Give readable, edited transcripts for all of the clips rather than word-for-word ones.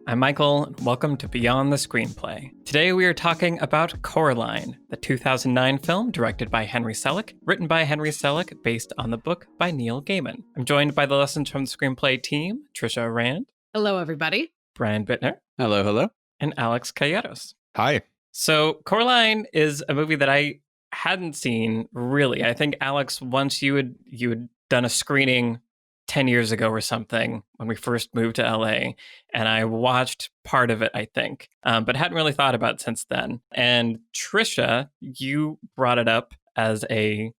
I'm Michael, and welcome to Beyond the Screenplay. Today we are talking about Coraline, the 2009 film directed by Henry Selick, written by Henry Selick, based on the book by Neil Gaiman. I'm joined by the Lessons from the Screenplay team, Trisha Rand. Hello, everybody. Brian Bittner. Hello, hello. And Alex Calleros. Hi. So Coraline is a movie that I hadn't seen, really. I think, Alex, once you had done a screening 10 years ago or something when we first moved to LA, and I watched part of it, I think, but hadn't really thought about it since then. And Trisha, you brought it up as a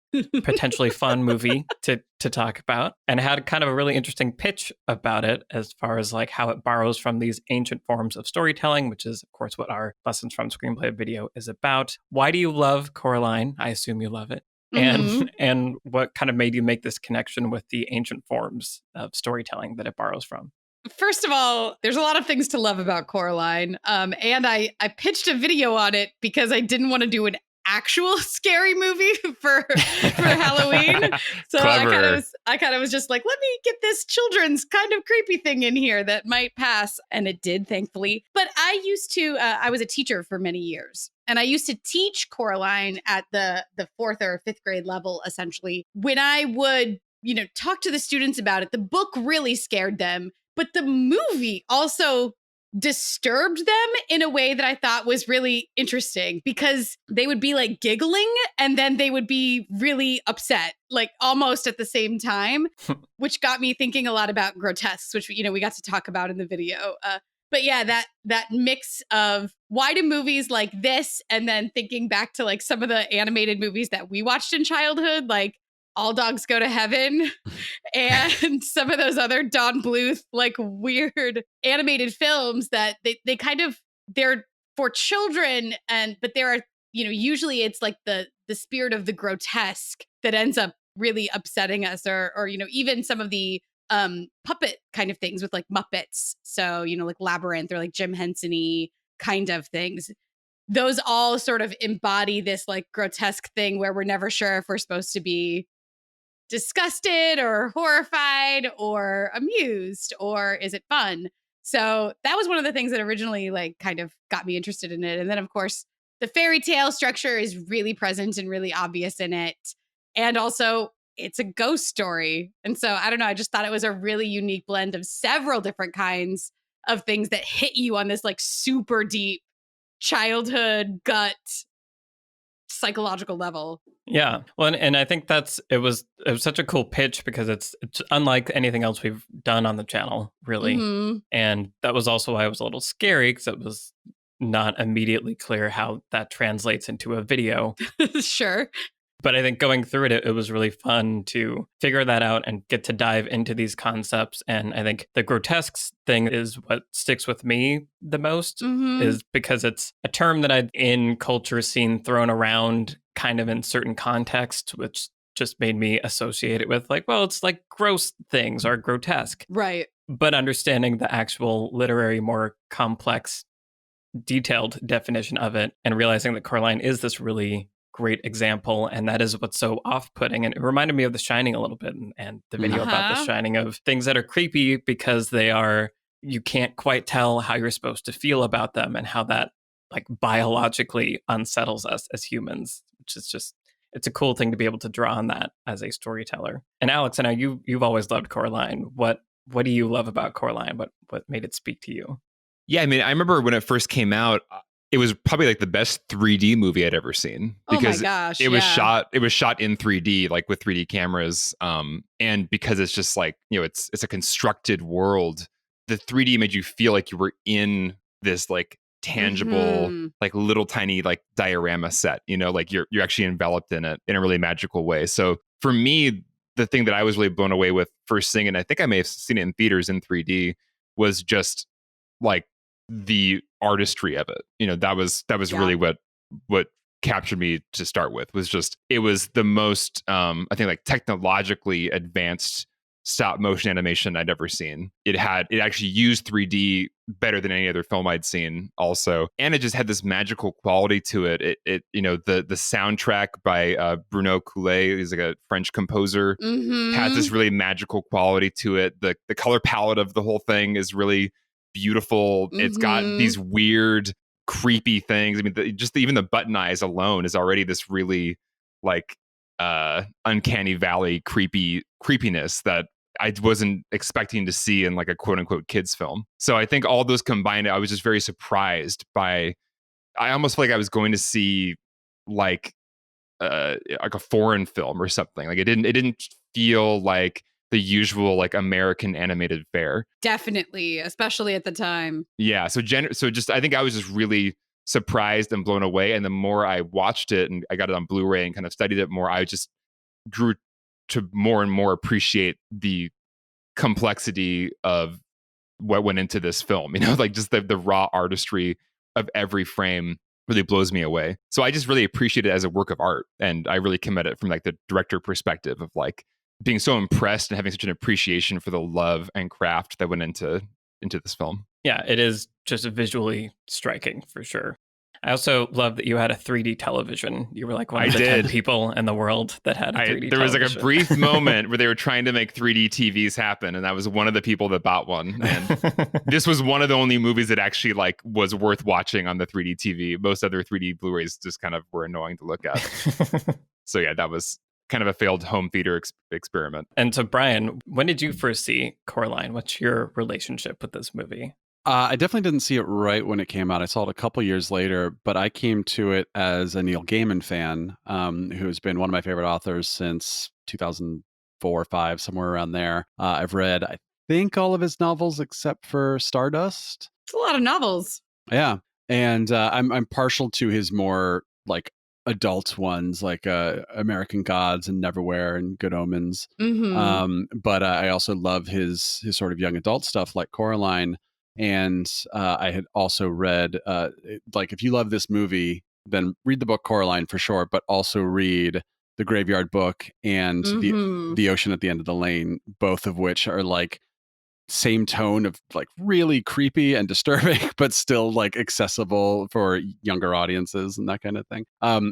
potentially fun movie to talk about, and had kind of a really interesting pitch about it as far as like how it borrows from these ancient forms of storytelling, which is, of course, what our Lessons from Screenplay video is about. Why do you love Coraline? I assume you love it. And what kind of made you make this connection with the ancient forms of storytelling that it borrows from? First of all, there's a lot of things to love about Coraline. And I pitched a video on it because I didn't want to do an actual scary movie for Halloween. So I kind of was just like, let me get this children's kind of creepy thing in here that might pass. And it did, thankfully. But I was a teacher for many years. And I used to teach Coraline at the fourth or fifth grade level, essentially. When I would, talk to the students about it, the book really scared them. But the movie also disturbed them in a way that I thought was really interesting, because they would be like giggling and then they would be really upset, like almost at the same time, which got me thinking a lot about grotesques, which, we got to talk about in the video. But yeah, that mix of why do movies like this, and then thinking back to like some of the animated movies that we watched in childhood, like All Dogs Go to Heaven and some of those other Don Bluth, like weird animated films that they're for children, but there are, usually it's like the spirit of the grotesque that ends up really upsetting us, or even some of the puppet kind of things with like Muppets. So, like Labyrinth or like Jim Henson-y kind of things. Those all sort of embody this like grotesque thing where we're never sure if we're supposed to be disgusted or horrified or amused, or is it fun? So that was one of the things that originally like kind of got me interested in it. And then of course the fairy tale structure is really present and really obvious in it. And also it's a ghost story. And so I don't know, I just thought it was a really unique blend of several different kinds of things that hit you on this like super deep childhood gut psychological level. Yeah. Well, and I think it was such a cool pitch, because it's unlike anything else we've done on the channel, really. Mm-hmm. And that was also why it was a little scary, because it was not immediately clear how that translates into a video. Sure. But I think going through it was really fun to figure that out and get to dive into these concepts. And I think the grotesques thing is what sticks with me the most, is because it's a term that I've in culture seen thrown around kind of in certain contexts, which just made me associate it with like, well, it's like gross things are grotesque. Right. But understanding the actual literary, more complex, detailed definition of it, and realizing that Coraline is this really great example, and that is what's so off-putting. And it reminded me of The Shining a little bit, and the video about The Shining, of things that are creepy because you can't quite tell how you're supposed to feel about them, and how that like biologically unsettles us as humans, which is just, it's a cool thing to be able to draw on that as a storyteller. And Alex, I know you've always loved Coraline. What do you love about Coraline? What made it speak to you? Yeah, I mean, I remember when it first came out, it was probably like the best 3D movie I'd ever seen, because it was shot in 3D, like with 3D cameras. And because it's just like, it's a constructed world. The 3D made you feel like you were in this like tangible, like little tiny like diorama set, like you're actually enveloped in it in a really magical way. So for me, the thing that I was really blown away with first seeing, and I think I may have seen it in theaters in 3D, was just like the artistry of it. That was really what captured me to start with. It was the most I think like technologically advanced stop motion animation I'd ever seen. It actually used 3D better than any other film I'd seen also, and it just had this magical quality to it. The soundtrack by Bruno Coulet, he's like a French composer, has this really magical quality to it. The color palette of the whole thing is really beautiful. It's got these weird, creepy things. I mean, even the button eyes alone is already this really like uncanny valley creepiness that I wasn't expecting to see in like a quote unquote kids film. So I think all those combined, I was just very surprised by. I almost feel like I was going to see like a foreign film or something. Like it didn't feel like the usual like American animated fare. Definitely, especially at the time. Yeah. So just I think I was just really surprised and blown away. And the more I watched it and I got it on Blu-ray and kind of studied it more, I just grew to more and more appreciate the complexity of what went into this film. You know, like just the raw artistry of every frame really blows me away. So I just really appreciate it as a work of art. And I really commit it from like the director perspective of like being so impressed and having such an appreciation for the love and craft that went into this film. Yeah, it is just visually striking for sure. I also love that you had a 3D television. You were like one of the 10 people in the world that had a 3D There was television. like a brief moment where they were trying to make 3D TVs happen, and I was one of the people that bought one. And this was one of the only movies that actually like was worth watching on the 3D TV. Most other 3D Blu-rays just kind of were annoying to look at. So yeah, that was kind of a failed home theater experiment. And so Brian, when did you first see Coraline? What's your relationship with this movie? I definitely didn't see it right when it came out. I saw it a couple years later, but I came to it as a Neil Gaiman fan, who's been one of my favorite authors since 2004 or 5, somewhere around there. I've read, I think, all of his novels except for Stardust. It's a lot of novels. Yeah, and I'm partial to his more like adult ones, like American Gods and Neverwhere and Good Omens. But I also love his sort of young adult stuff like Coraline. And I had also read, like, if you love this movie, then read the book Coraline for sure, but also read The Graveyard Book and the Ocean at the End of the Lane, both of which are like same tone of like really creepy and disturbing, but still like accessible for younger audiences and that kind of thing.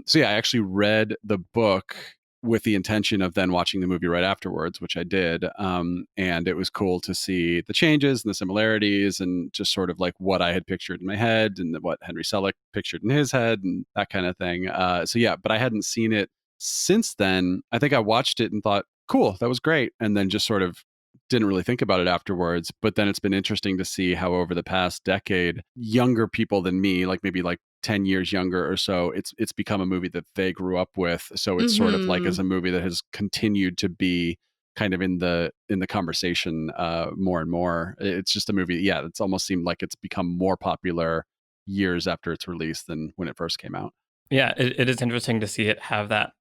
So yeah, I actually read the book with the intention of then watching the movie right afterwards, which I did. And it was cool to see the changes and the similarities and just sort of like what I had pictured in my head and what Henry Selick pictured in his head and that kind of thing. So yeah, but I hadn't seen it since then. I think I watched it and thought, cool, that was great. And then just sort of didn't really think about it afterwards. But then it's been interesting to see how over the past decade, younger people than me, like maybe like 10 years younger or so, it's become a movie that they grew up with. So it's sort of like as a movie that has continued to be kind of in the conversation more and more. It's just a movie, yeah, it's almost seemed like it's become more popular years after its release than when it first came out. Yeah, it is interesting to see it have that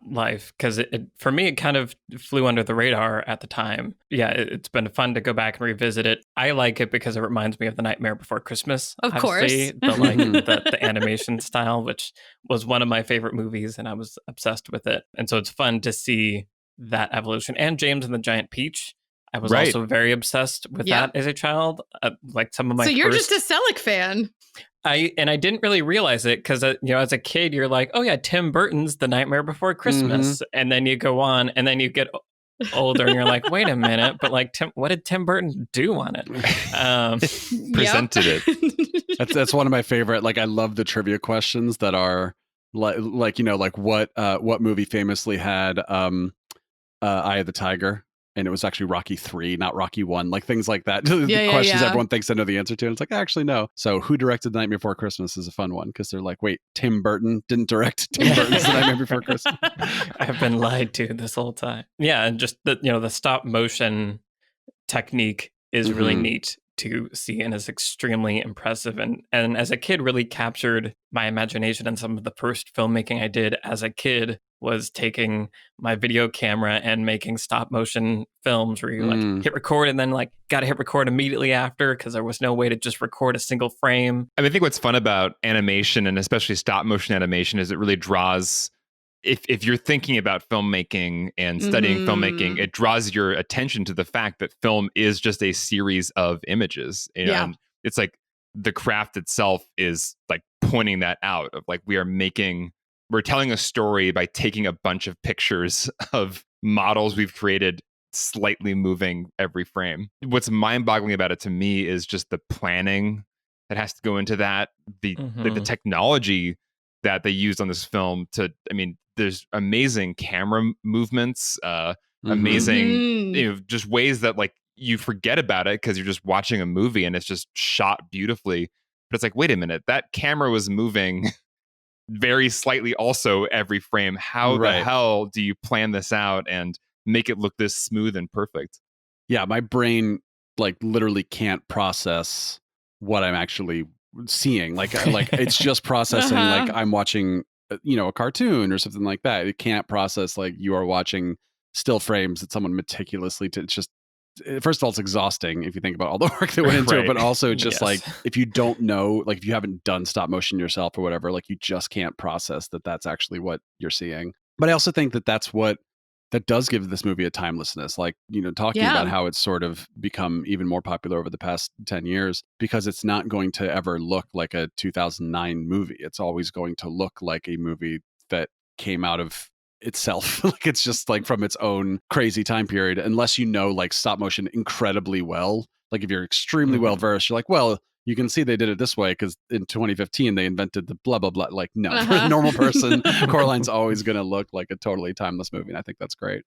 life, because it for me, it kind of flew under the radar at the time. Yeah, it's been fun to go back and revisit it. I like it because it reminds me of The Nightmare Before Christmas. Of course. The animation style, which was one of my favorite movies, and I was obsessed with it. And so it's fun to see that evolution. And James and the Giant Peach. I was also very obsessed with that as a child. Like some of my. So you're just a Selick fan. I didn't really realize it because, as a kid, you're like, oh, yeah, Tim Burton's The Nightmare Before Christmas. And then you go on and then you get older and you're like, wait a minute. But like, what did Tim Burton do on it? Presented it. That's one of my favorite. Like, I love the trivia questions that are like what movie famously had Eye of the Tiger? And it was actually Rocky 3, not Rocky 1, like things like that. Questions everyone thinks they know the answer to. And it's like, actually, no. So who directed The Night Before Christmas is a fun one because they're like, wait, Tim Burton didn't direct Tim Burton's The Night Before Christmas. I've been lied to this whole time. Yeah, and just the stop motion technique is really neat to see and is extremely impressive. And as a kid, really captured my imagination. And some of the first filmmaking I did as a kid was taking my video camera and making stop motion films where you like hit record and then like got to hit record immediately after because there was no way to just record a single frame. I mean, I think what's fun about animation and especially stop motion animation is it really draws, if you're thinking about filmmaking and studying filmmaking, it draws your attention to the fact that film is just a series of images. And it's like the craft itself is like pointing that out of like we're telling a story by taking a bunch of pictures of models we've created slightly moving every frame. What's mind-boggling about it to me is just the planning that has to go into that, the technology that they used on this film to, I mean, there's amazing camera movements, amazing, just ways that like you forget about it because you're just watching a movie and it's just shot beautifully. But it's like, wait a minute, that camera was moving very slightly also every frame. How the hell do you plan this out and make it look this smooth and perfect? Yeah, my brain like literally can't process what I'm actually seeing. Like it's just processing like I'm watching a cartoon or something like that. It can't process like you are watching still frames that someone meticulously it's just, first of all, it's exhausting if you think about all the work that went into it, but also just like if you don't know, like if you haven't done stop motion yourself or whatever, like you just can't process that that's actually what you're seeing. But I also think that that's what that does give this movie a timelessness, like, talking about how it's sort of become even more popular over the past 10 years, because it's not going to ever look like a 2009 movie. It's always going to look like a movie that came out of itself. Like it's just like from its own crazy time period, unless like stop motion incredibly well. Like if you're extremely well versed, you're like, well, you can see they did it this way because in 2015 they invented the blah blah blah. Like no, for a normal person, Coraline's always going to look like a totally timeless movie, and I think that's great.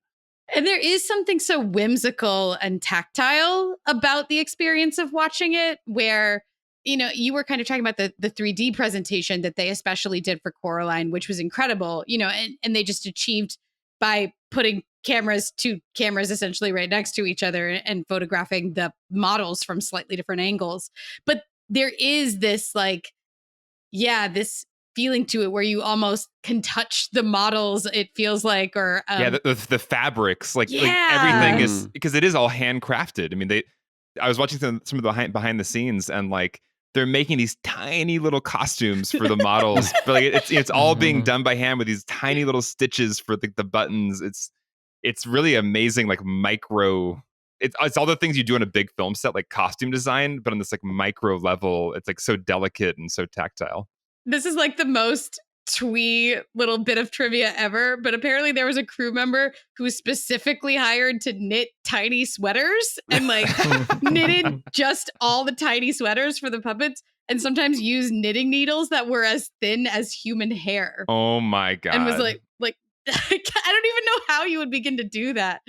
And there is something so whimsical and tactile about the experience of watching it, where you were kind of talking about the 3D presentation that they especially did for Coraline, which was incredible, and they just achieved by putting two cameras essentially right next to each other and photographing the models from slightly different angles. But there is this this feeling to it where you almost can touch the models, it feels like, or the fabrics, like everything is, because it is all handcrafted. I mean, I was watching some of the behind the scenes, and like they're making these tiny little costumes for the models, but like it's all being done by hand with these tiny little stitches for the buttons. It's really amazing, like micro. It's all the things you do on a big film set, like costume design, but on this like micro level, it's like so delicate and so tactile. This is like the most twee little bit of trivia ever, but apparently there was a crew member who was specifically hired to knit tiny sweaters and like knitted just all the tiny sweaters for the puppets, and sometimes used knitting needles that were as thin as human hair. Oh my God. And was like I don't even know how you would begin to do that.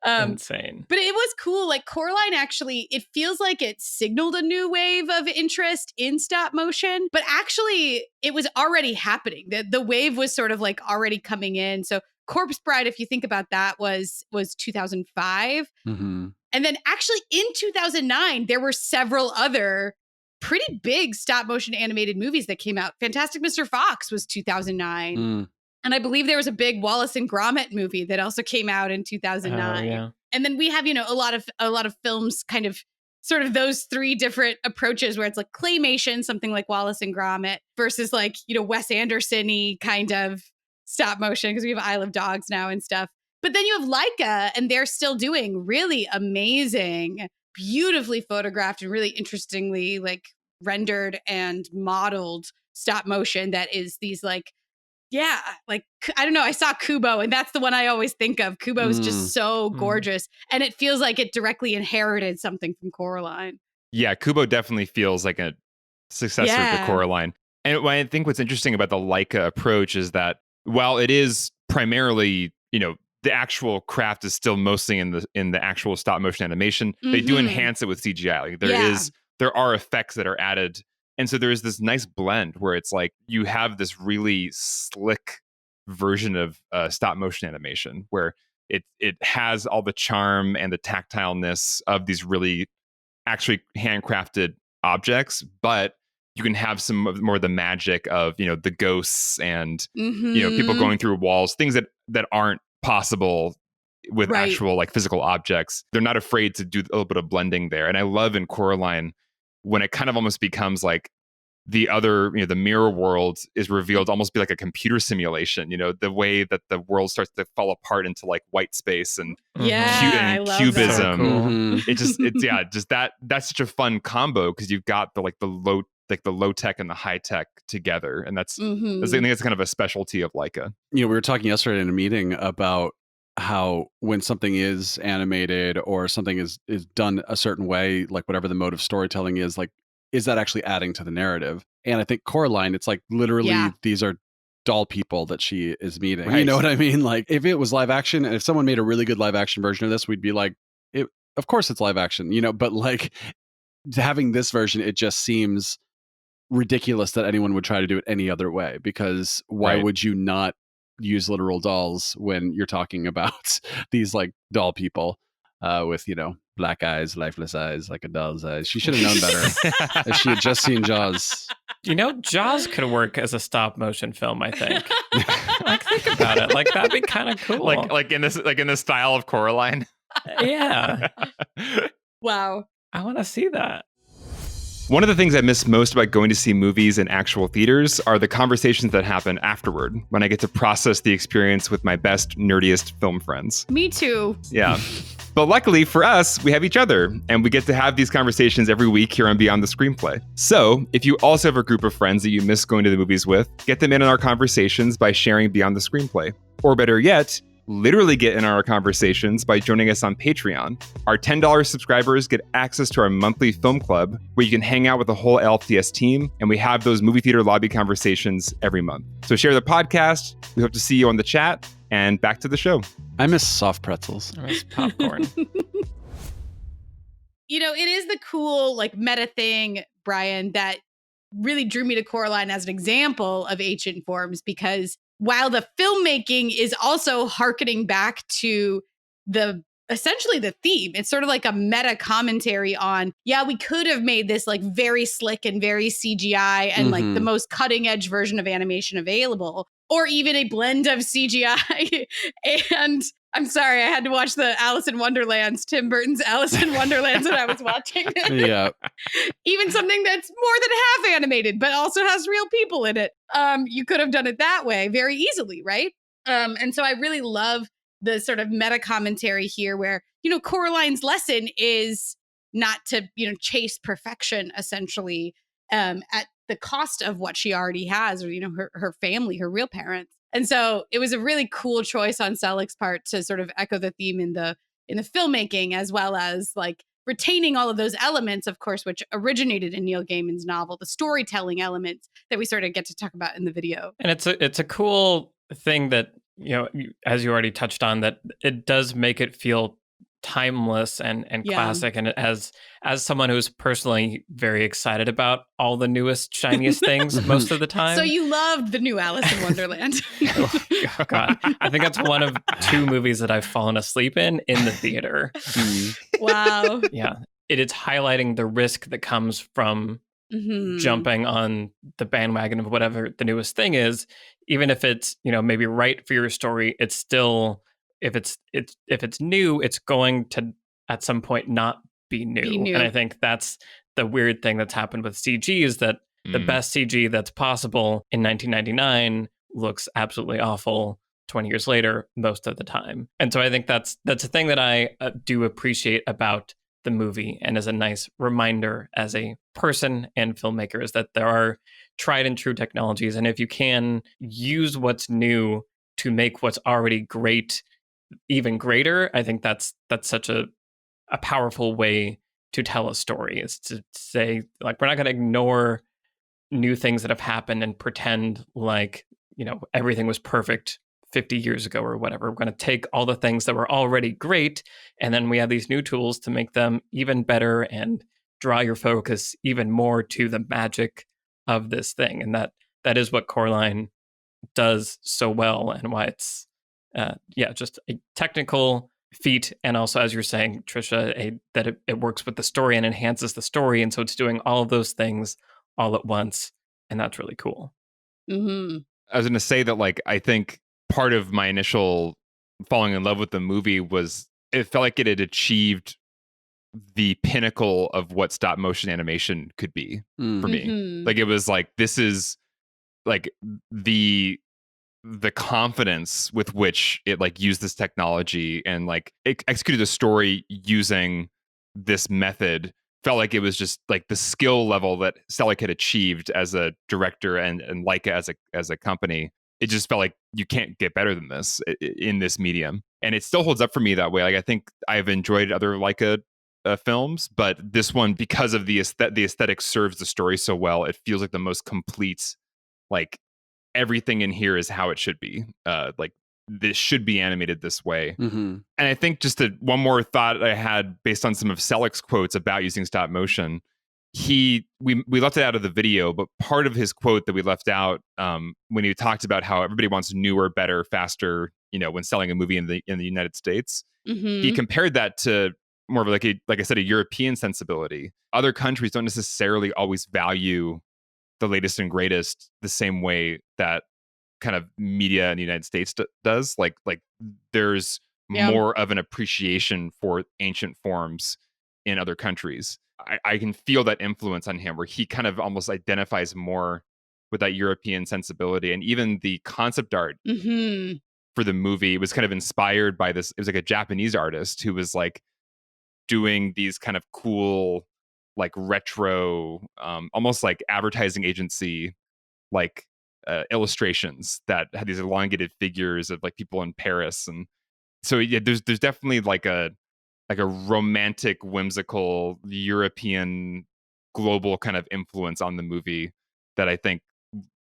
Insane. But it was cool. Like Coraline, actually, it feels like it signaled a new wave of interest in stop motion, but actually it was already happening. The wave was sort of like already coming in. So Corpse Bride, if you think about that, was 2005. And then actually in 2009, there were several other pretty big stop motion animated movies that came out. Fantastic Mr. Fox was 2009. And I believe there was a big Wallace and Gromit movie that also came out in 2009. And then we have, a lot of films, kind of sort of those three different approaches where it's like claymation, something like Wallace and Gromit, versus like, Wes Anderson-y kind of stop motion, because we have Isle of Dogs now and stuff. But then you have Laika, and they're still doing really amazing, beautifully photographed and really interestingly like rendered and modeled stop motion that is these like, like, I don't know. I saw Kubo, and that's the one I always think of. Kubo is just so gorgeous, and it feels like it directly inherited something from Coraline. Yeah, Kubo definitely feels like a successor to Coraline. And I think what's interesting about the Laika approach is that while it is primarily, the actual craft is still mostly in the actual stop motion animation, they do enhance it with CGI. Like there are effects that are added. And so there's this nice blend where it's like you have this really slick version of stop motion animation where it has all the charm and the tactileness of these really actually handcrafted objects, but you can have some more of the magic of, the ghosts and, people going through walls, things that aren't possible with actual like physical objects. They're not afraid to do a little bit of blending there. And I love in Coraline when it kind of almost becomes like the other, the mirror world is revealed almost be like a computer simulation, the way that the world starts to fall apart into like white space and cubism. So cool. That's such a fun combo because you've got the low tech and the high tech together. And I think that's kind of a specialty of Laika. We were talking yesterday in a meeting about how when something is animated or something is done a certain way, like whatever the mode of storytelling is, like, is that actually adding to the narrative? And I think Coraline, it's like literally these are doll people that she is meeting. Right. You know what I mean? Like if it was live action and if someone made a really good live action version of this, we'd be like, of course it's live action, but like having this version, it just seems ridiculous that anyone would try to do it any other way, because why would you not use literal dolls when you're talking about these like doll people with black eyes, lifeless eyes, like a doll's eyes? She should have known better if she had just seen Jaws. Jaws could work as a stop motion film, I think. Like, think about it. Like, that'd be kind of cool. Like in the style of Coraline. Yeah. Wow. I want to see that. One of the things I miss most about going to see movies in actual theaters are the conversations that happen afterward, when I get to process the experience with my best, nerdiest film friends. Me too. Yeah. But luckily for us, we have each other, and we get to have these conversations every week here on Beyond the Screenplay. So if you also have a group of friends that you miss going to the movies with, get them in on our conversations by sharing Beyond the Screenplay. Or better yet, literally get in our conversations by joining us on Patreon. Our $10 subscribers get access to our monthly film club, where you can hang out with the whole LFTS team, and we have those movie theater lobby conversations every month. So share the podcast. We hope to see you on the chat, and back to the show. I miss soft pretzels. I miss popcorn. It is the cool like meta thing, Brian, that really drew me to Coraline as an example of ancient forms, because while the filmmaking is also hearkening back to essentially the theme, it's sort of like a meta commentary on, we could have made this like very slick and very CGI and like the most cutting edge version of animation available, or even a blend of CGI. And I'm sorry, I had to watch the Tim Burton's Alice in Wonderlands when I was watching it. Yeah. Even something that's more than half animated, but also has real people in it. You could have done it that way very easily, right? And so I really love the sort of meta commentary here where, Coraline's lesson is not to, chase perfection, essentially, at the cost of what she already has, or, her family, her real parents. And so it was a really cool choice on Selig's part to sort of echo the theme in the filmmaking, as well as like retaining all of those elements, of course, which originated in Neil Gaiman's novel, the storytelling elements that we sort of get to talk about in the video. And it's a cool thing that, as you already touched on, that it does make it feel timeless and classic. And it has, as someone who's personally very excited about all the newest, shiniest things most of the time. So you loved the new Alice in Wonderland. Oh, God. I think that's one of two movies that I've fallen asleep in the theater. Wow. Yeah. It is highlighting the risk that comes from jumping on the bandwagon of whatever the newest thing is, even if it's, maybe right for your story. It's still, if it's new, it's going to at some point not be new. And I think that's the weird thing that's happened with CG, is that the best CG that's possible in 1999 looks absolutely awful 20 years later most of the time. And so I think that's a thing that I do appreciate about the movie, and as a nice reminder as a person and filmmaker, is that there are tried and true technologies, and if you can use what's new to make what's already great even greater, I think that's such a powerful way to tell a story, is to say, like, we're not going to ignore new things that have happened and pretend like, everything was perfect 50 years ago or whatever. We're going to take all the things that were already great, and then we have these new tools to make them even better and draw your focus even more to the magic of this thing. And that is what Coraline does so well, and why it's just a technical feat, and also, as you're saying, Trisha, that it works with the story and enhances the story, and so it's doing all of those things all at once, and that's really cool. I was going to say that, like, I think part of my initial falling in love with the movie was it felt like it had achieved the pinnacle of what stop motion animation could be for me. Like, it was like, this is like the confidence with which it like used this technology and like it executed a story using this method. Felt like it was just like the skill level that Selig had achieved as a director and Leica as a company. It just felt like you can't get better than this in this medium. and it still holds up for me that way. Like, I think I've enjoyed other Leica films, but this one, because of the aesthetic serves the story so well, it feels like the most complete. Like, everything in here is how it should be. Like, this should be animated this way. Mm-hmm. And I think just one more thought I had based on some of Selleck's quotes about using stop motion. We left it out of the video, but part of his quote that we left out, when he talked about how everybody wants newer, better, faster, when selling a movie in the United States, he compared that to more of like I said, a European sensibility. Other countries don't necessarily always value the latest and greatest the same way that kind of media in the United States does. Like there's more of an appreciation for ancient forms in other countries. I can feel that influence on him, where he kind of almost identifies more with that European sensibility. And even the concept art for the movie was kind of inspired by this. It was like a Japanese artist who was like doing these kind of cool, like retro, almost like advertising agency, like illustrations that had these elongated figures of like people in Paris. And so there's definitely like a romantic, whimsical European global kind of influence on the movie that I think,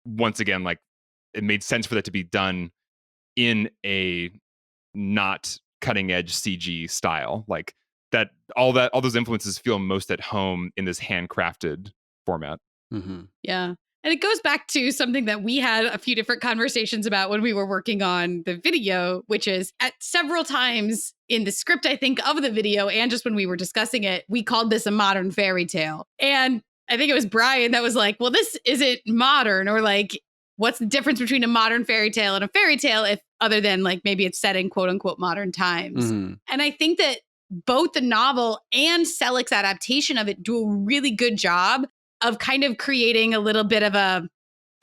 once again, like, it made sense for that to be done in a not cutting edge CG style. Like, that all those influences feel most at home in this handcrafted format. Mm-hmm. Yeah. And it goes back to something that we had a few different conversations about when we were working on the video, which is at several times in the script, I think, of the video, and just when we were discussing it, we called this a modern fairy tale. And I think it was Brian that was like, well, this isn't modern, or like, what's the difference between a modern fairy tale and a fairy tale, if other than like maybe it's set in quote unquote modern times. Mm-hmm. And I think that both the novel and Selleck's adaptation of it do a really good job of kind of creating a little bit of a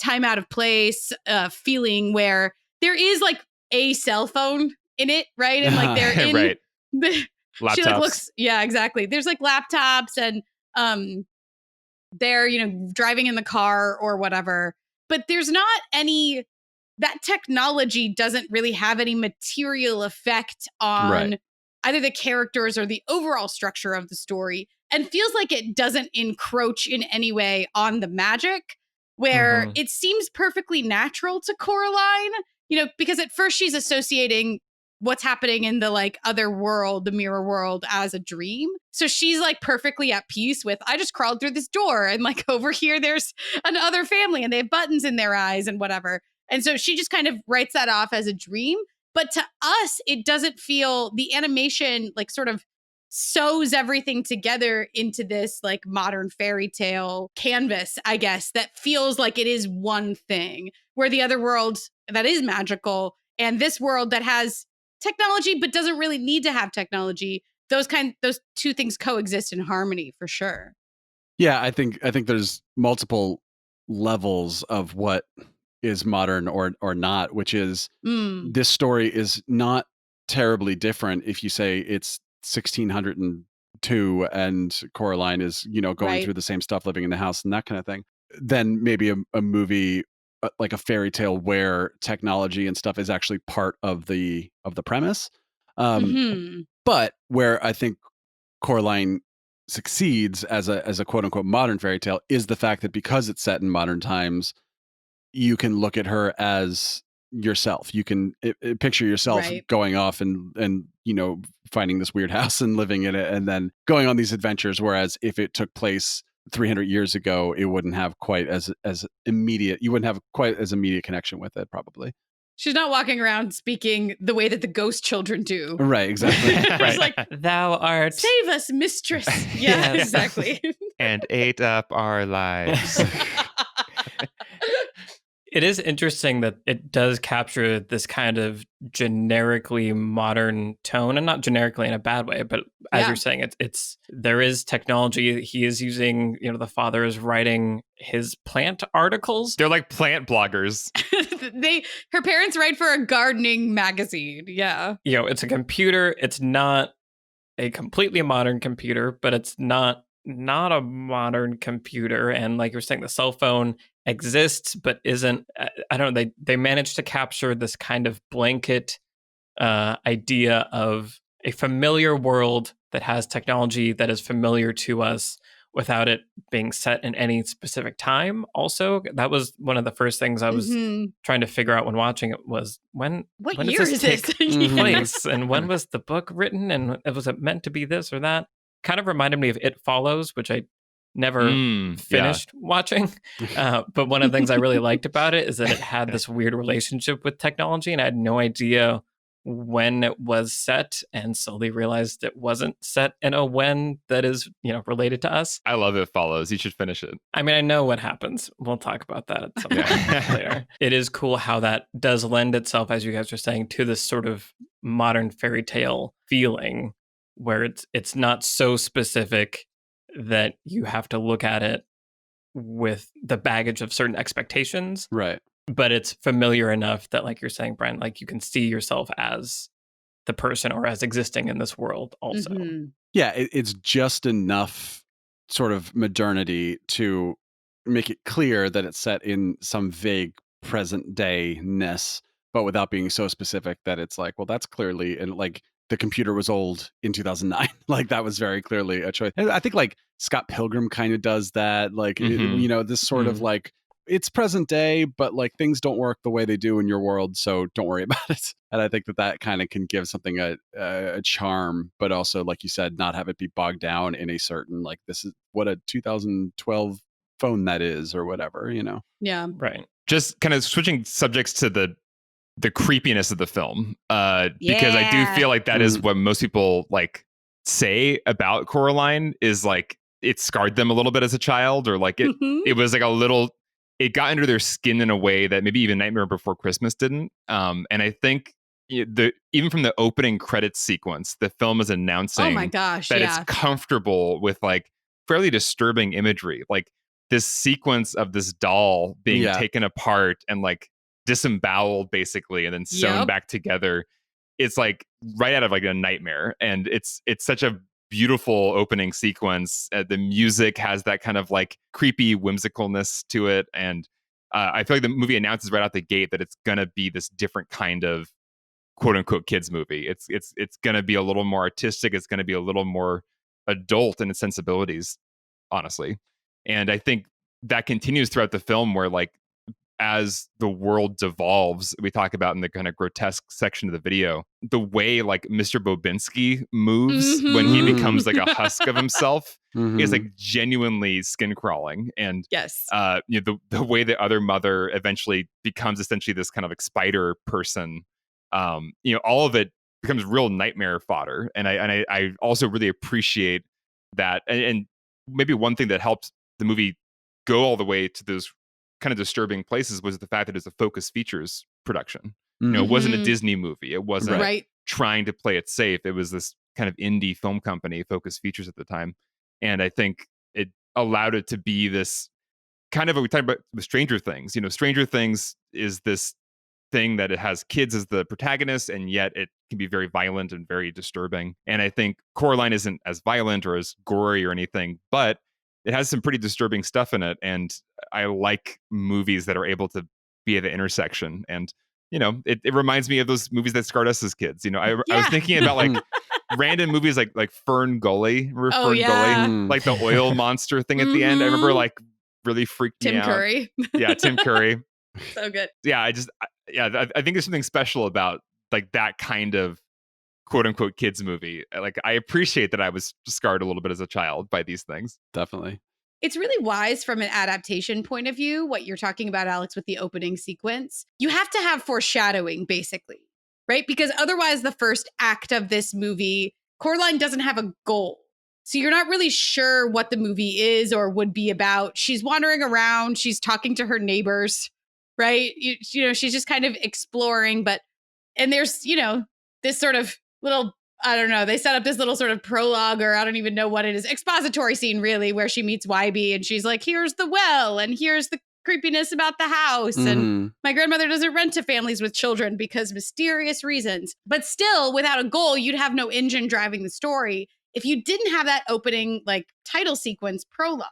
time out of place feeling, where there is like a cell phone in it, right? And like they're in right. Laptops. She like looks, yeah, exactly. There's like laptops, and they're, driving in the car or whatever. But there's not any, that technology doesn't really have any material effect on either the characters or the overall structure of the story, and feels like it doesn't encroach in any way on the magic, where it seems perfectly natural to Coraline, because at first she's associating what's happening in the like other world, the mirror world, as a dream. So she's like perfectly at peace with, I just crawled through this door, and like over here there's another family and they have buttons in their eyes and whatever. And so she just kind of writes that off as a dream. But to us, it doesn't feel, the animation like sort of sews everything together into this like modern fairy tale canvas, I guess, that feels like it is one thing, where the other world that is magical and this world that has technology but doesn't really need to have technology, those two things coexist in harmony for sure. Yeah, I think there's multiple levels of what is modern or not, which is this story is not terribly different if you say it's 1602 and Coraline is, going through the same stuff, living in the house and that kind of thing, then maybe a movie like a fairy tale where technology and stuff is actually part of the premise. But where I think Coraline succeeds as a quote unquote modern fairy tale is the fact that because it's set in modern times, you can look at her as yourself. You can picture yourself going off and finding this weird house and living in it and then going on these adventures. Whereas if it took place 300 years ago, it wouldn't have quite as immediate. You wouldn't have quite as immediate connection with it, probably. She's not walking around speaking the way that the ghost children do. Right, exactly. Right. Like, thou art. Save us, mistress. Yeah, yes. Exactly. And ate up our lives. It is interesting that it does capture this kind of generically modern tone, and not generically in a bad way, but as you're saying, it's there is technology. He is using, the father is writing his plant articles. They're like plant bloggers. Her parents write for a gardening magazine. Yeah. It's a computer. It's not a completely modern computer, but it's not a modern computer. And like you were saying, the cell phone exists but isn't. I don't know, they managed to capture this kind of blanket idea of a familiar world that has technology that is familiar to us without it being set in any specific time. Also, that was one of the first things I was trying to figure out when watching it was when what year does is this take take place and when was the book written and was it meant to be this or that? Kind of reminded me of It Follows, which I never finished watching. But one of the things I really liked about it is that it had this weird relationship with technology, and I had no idea when it was set, and slowly realized it wasn't set in a when that is, related to us. I love It Follows. You should finish it. I mean, I know what happens. We'll talk about that at some point later. It is cool how that does lend itself, as you guys are saying, to this sort of modern fairy tale feeling where it's not so specific that you have to look at it with the baggage of certain expectations. Right. But it's familiar enough that, like you're saying, Brian, like you can see yourself as the person or as existing in this world also. Yeah, it's just enough sort of modernity to make it clear that it's set in some vague present day-ness, but without being so specific that it's like, well, that's clearly, and like the computer was old in 2009. Like that was very clearly a choice. And I think like Scott Pilgrim kind of does that. Like, this sort of like, it's present day, but like things don't work the way they do in your world, so don't worry about it. And I think that kind of can give something a charm, but also, like you said, not have it be bogged down in a certain, like, this is what a 2012 phone that is or whatever, Yeah. Right. Just kind of switching subjects to the creepiness of the film, because I do feel like that is what most people like say about Coraline is like it scarred them a little bit as a child, or like it was like a little. It got under their skin in a way that maybe even Nightmare Before Christmas didn't. And I think even from the opening credits sequence, the film is announcing oh my gosh, that it's comfortable with like fairly disturbing imagery. Like this sequence of this doll being taken apart and like disemboweled basically and then sewn back together. It's like right out of like a nightmare. And it's such a beautiful opening sequence. The music has that kind of like creepy whimsicalness to it, and I feel like the movie announces right out the gate that it's gonna be this different kind of quote unquote kids movie. It's gonna be a little more artistic. It's gonna be a little more adult in its sensibilities, honestly. And I think that continues throughout the film, where like as the world devolves, we talk about in the kind of grotesque section of the video, the way like Mr. Bobinski moves when he becomes like a husk of himself is like genuinely skin crawling. And the way the other mother eventually becomes essentially this kind of like spider person, all of it becomes real nightmare fodder. And I also really appreciate that. And maybe one thing that helps the movie go all the way to those kind of disturbing places was the fact that it's a Focus Features production. It wasn't a Disney movie. It wasn't trying to play it safe. It was this kind of indie film company, Focus Features at the time. And I think it allowed it to be this kind of, we talked about with Stranger Things. Stranger Things is this thing that it has kids as the protagonists, and yet it can be very violent and very disturbing. And I think Coraline isn't as violent or as gory or anything, but it has some pretty disturbing stuff in it. And I like movies that are able to be at the intersection. And, it reminds me of those movies that scarred us as kids. I was thinking about like random movies like Fern Gully. Remember Fern Gully? Like the oil monster thing at the end. I remember like really freaked me out. Tim Curry. Yeah, Tim Curry. So good. Yeah, I think there's something special about like that kind of quote unquote kids movie. Like I appreciate that I was scarred a little bit as a child by these things. Definitely. It's really wise from an adaptation point of view, what you're talking about, Alex, with the opening sequence. You have to have foreshadowing, basically, right? Because otherwise, the first act of this movie, Coraline doesn't have a goal. So you're not really sure what the movie is or would be about. She's wandering around. She's talking to her neighbors, right? She's just kind of exploring. And there's, this sort of little, I don't know, they set up this little sort of prologue, or I don't even know what it is, expository scene really, where she meets Wybie and she's like, here's the well and here's the creepiness about the house. And my grandmother doesn't rent to families with children because mysterious reasons. But still, without a goal, you'd have no engine driving the story if you didn't have that opening like title sequence prologue.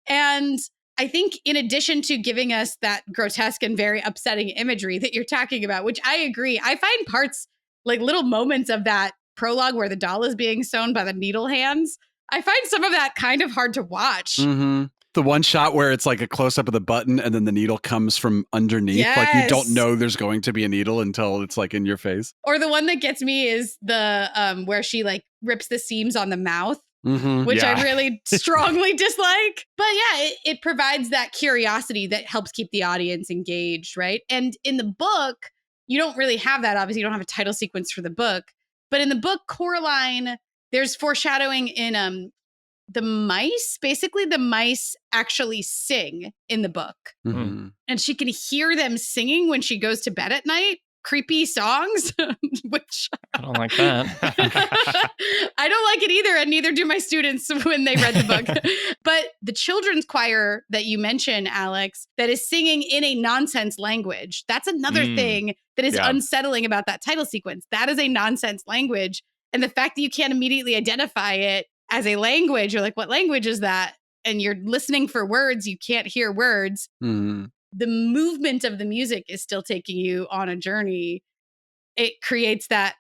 And I think in addition to giving us that grotesque and very upsetting imagery that you're talking about, which I agree, I find parts like little moments of that prologue where the doll is being sewn by the needle hands. I find some of that kind of hard to watch. Mm-hmm. The one shot where it's like a close up of the button and then the needle comes from underneath. Yes. Like you don't know there's going to be a needle until it's like in your face. Or the one that gets me is the where she like rips the seams on the mouth, which I really strongly dislike. But yeah, it provides that curiosity that helps keep the audience engaged, right? And in the book, you don't really have that. Obviously, you don't have a title sequence for the book. But in the book, Coraline, there's foreshadowing in the mice. Basically, the mice actually sing in the book. Mm-hmm. And she can hear them singing when she goes to bed at night. Creepy songs, which I don't like that. I don't like it either, and neither do my students when they read the book. But the children's choir that you mentioned, Alex, that is singing in a nonsense language, that's another thing that is unsettling about that title sequence. That is a nonsense language. And the fact that you can't immediately identify it as a language, you're like, what language is that? And you're listening for words, you can't hear words. Mm-hmm. The movement of the music is still taking you on a journey. It creates that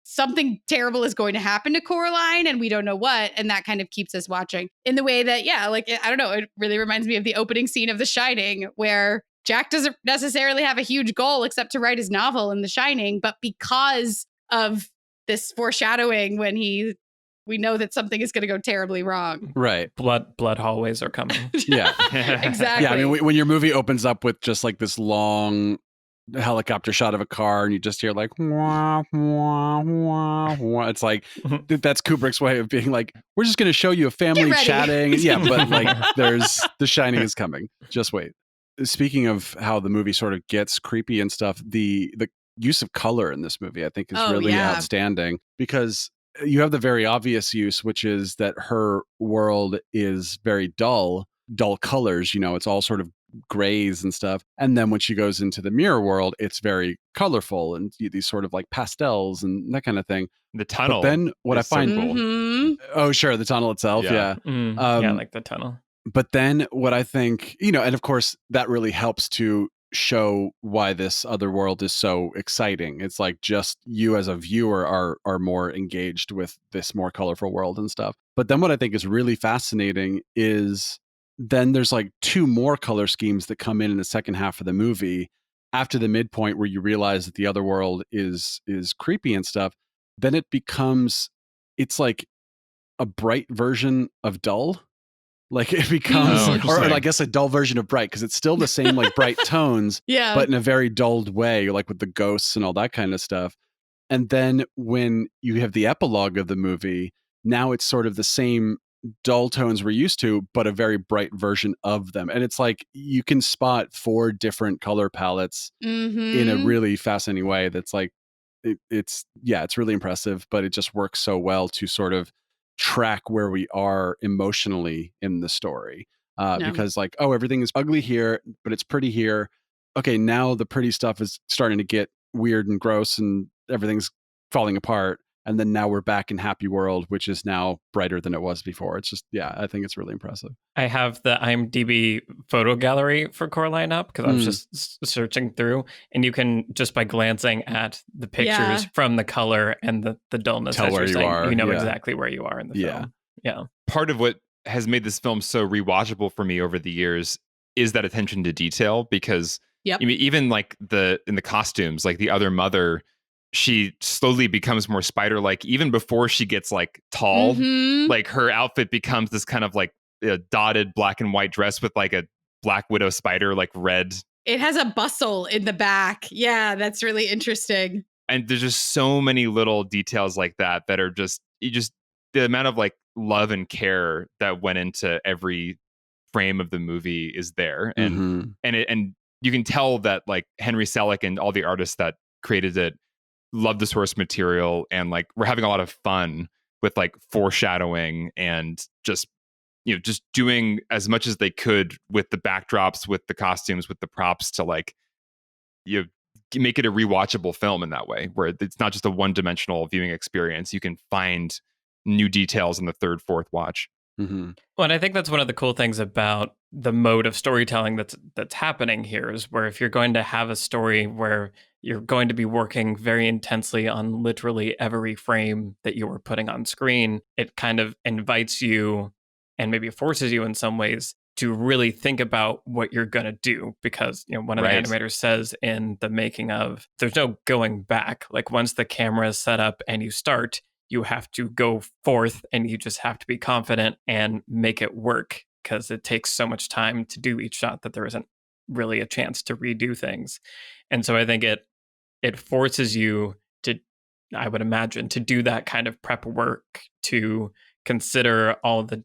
something terrible is going to happen to Coraline and we don't know what. And that kind of keeps us watching in the way that, I don't know, it really reminds me of the opening scene of The Shining, where Jack doesn't necessarily have a huge goal except to write his novel in The Shining. But because of this foreshadowing, when we know that something is going to go terribly wrong. Right. Blood hallways are coming. Yeah. Exactly. Yeah. I mean, when your movie opens up with just like this long helicopter shot of a car and you just hear like, wah, wah, wah, wah. It's like, that's Kubrick's way of being like, we're just going to show you a family chatting. Yeah. But like there's The Shining is coming. Just wait. Speaking of how the movie sort of gets creepy and stuff, the use of color in this movie, I think is really outstanding, because you have the very obvious use, which is that her world is very dull colors. It's all sort of grays and stuff. And then when she goes into the mirror world, it's very colorful and these sort of like pastels and that kind of thing. The tunnel. But then what I find, so cool. Oh, sure. The tunnel itself. Yeah. I like the tunnel. But then what I think, and of course that really helps to show why this other world is so exciting. It's like just you as a viewer are more engaged with this more colorful world and stuff. But then what I think is really fascinating is then there's like two more color schemes that come in the second half of the movie after the midpoint where you realize that the other world is creepy and stuff. Then it's like a bright version of dull. Like it becomes, or I guess a dull version of bright, because it's still the same like bright tones, but in a very dulled way, like with the ghosts and all that kind of stuff. And then when you have the epilogue of the movie, now it's sort of the same dull tones we're used to, but a very bright version of them. And it's like you can spot 4 different color palettes in a really fascinating way. That's like, it's really impressive, but it just works so well to sort of track where we are emotionally in the story. Because like, oh, everything is ugly here, but it's pretty here. Okay, now the pretty stuff is starting to get weird and gross and everything's falling apart. And then now we're back in Happy World, which is now brighter than it was before. It's just, I think it's really impressive. I have the IMDb photo gallery for Coraline up because I was just searching through, and you can, just by glancing at the pictures from the color and the dullness, tell where you are. You know exactly where you are in the film. Yeah. Part of what has made this film so rewatchable for me over the years is that attention to detail, because even like in the costumes, like the other mother, she slowly becomes more spider-like even before she gets like tall. Like her outfit becomes this kind of like a dotted black and white dress with like a black widow spider, like red. It has a bustle in the back. Yeah, that's really interesting. And there's just so many little details like that are just the amount of like love and care that went into every frame of the movie is there. And and you can tell that like Henry Selick and all the artists that created it love the source material, and like we're having a lot of fun with like foreshadowing and just doing as much as they could with the backdrops, with the costumes, with the props to like make it a rewatchable film in that way, where it's not just a one-dimensional viewing experience. You can find new details in the third, fourth watch. Mm-hmm. Well, and I think that's one of the cool things about the mode of storytelling that's happening here is where if you're going to have a story where you're going to be working very intensely on literally every frame that you are putting on screen, it kind of invites you and maybe forces you in some ways to really think about what you're going to do because, one of the animators says in the making of, there's no going back. Like once the camera is set up and you start, you have to go forth and you just have to be confident and make it work because it takes so much time to do each shot that there isn't really a chance to redo things. And so I think it forces you to, I would imagine, to do that kind of prep work, to consider all the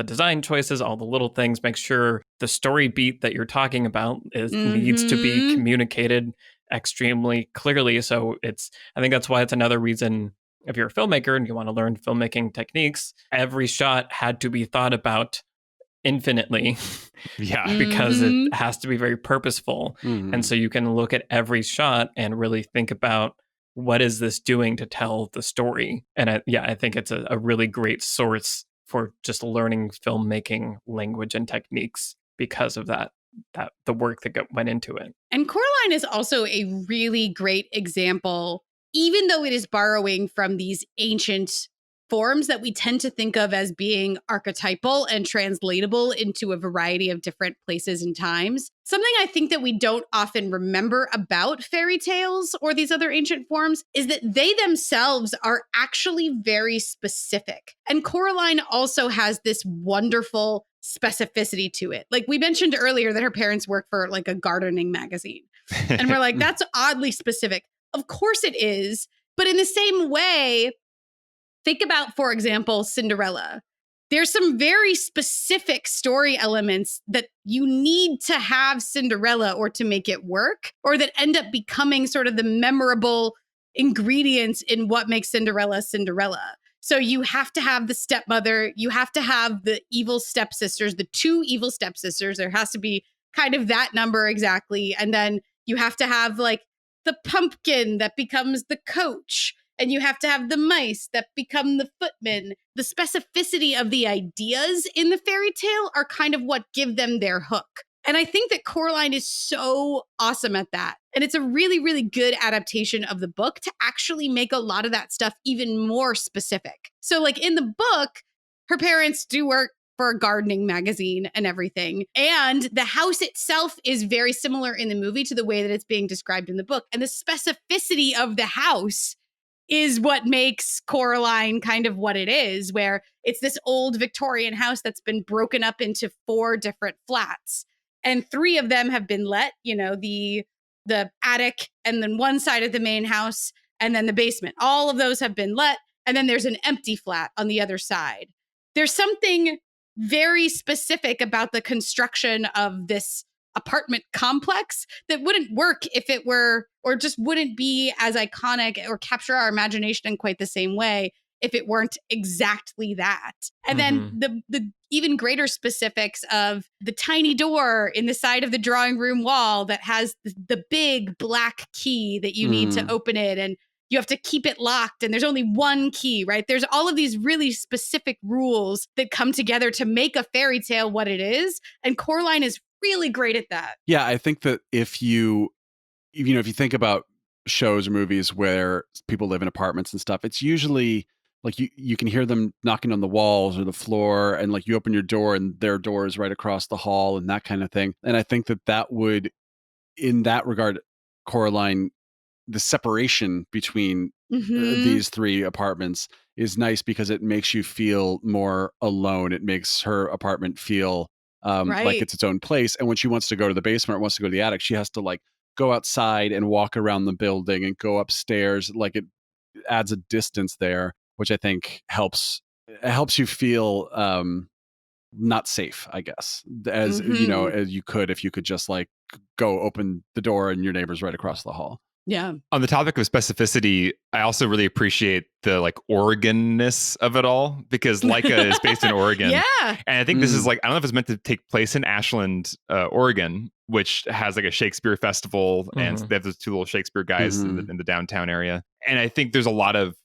design choices, all the little things, make sure the story beat that you're talking about needs to be communicated extremely clearly. So I think that's why it's another reason if you're a filmmaker and you want to learn filmmaking techniques, every shot had to be thought about infinitely. Yeah. Because it has to be very purposeful. Mm-hmm. And so you can look at every shot and really think about what is this doing to tell the story. And I think it's a really great source for just learning filmmaking language and techniques because of that the work that went into it. And Coraline is also a really great example, even though it is borrowing from these ancient forms that we tend to think of as being archetypal and translatable into a variety of different places and times. Something I think that we don't often remember about fairy tales or these other ancient forms is that they themselves are actually very specific. And Coraline also has this wonderful specificity to it. Like we mentioned earlier that her parents work for like a gardening magazine. And we're like, that's oddly specific. Of course it is. But in the same way, think about, for example, Cinderella. There's some very specific story elements that you need to have Cinderella or to make it work, or that end up becoming sort of the memorable ingredients in what makes Cinderella Cinderella. So you have to have the stepmother, you have to have the evil stepsisters, the two evil stepsisters. There has to be kind of that number exactly. And then you have to have like the pumpkin that becomes the coach. And you have to have the mice that become the footmen. The specificity of the ideas in the fairy tale are kind of what give them their hook. And I think that Coraline is so awesome at that. And it's a really, really good adaptation of the book to actually make a lot of that stuff even more specific. So like in the book, her parents do work for a gardening magazine and everything. And the house itself is very similar in the movie to the way that it's being described in the book. And the specificity of the house is what makes Coraline kind of what it is, where it's this old Victorian house that's been broken up into 4 different flats. And 3 of them have been let, the attic and then one side of the main house and then the basement. All of those have been let. And then there's an empty flat on the other side. There's something very specific about the construction of this apartment complex that wouldn't work if it were, or just wouldn't be as iconic or capture our imagination in quite the same way if it weren't exactly that. And then the even greater specifics of the tiny door in the side of the drawing room wall that has the big black key that you need to open it, and you have to keep it locked, and there's only one key, right? There's all of these really specific rules that come together to make a fairy tale what it is, and Coraline is really great at that. Yeah, I think that if you think about shows or movies where people live in apartments and stuff, it's usually like you can hear them knocking on the walls or the floor, and like you open your door and their door is right across the hall and that kind of thing. And I think that would, in that regard, Coraline, the separation between these 3 apartments is nice because it makes you feel more alone. It makes her apartment feel like it's its own place. And when she wants to go to the basement or wants to go to the attic, she has to like go outside and walk around the building and go upstairs. Like it adds a distance there, which I think helps you feel not safe, I guess, as as you could if you could just like go open the door and your neighbor's right across the hall. Yeah. On the topic of specificity, I also really appreciate the like Oregon-ness of it all, because Laika is based in Oregon. Yeah. And I think this is like, I don't know if it's meant to take place in Ashland, Oregon, which has like a Shakespeare festival, and they have those 2 little Shakespeare guys in the downtown area. And I think there's a lot of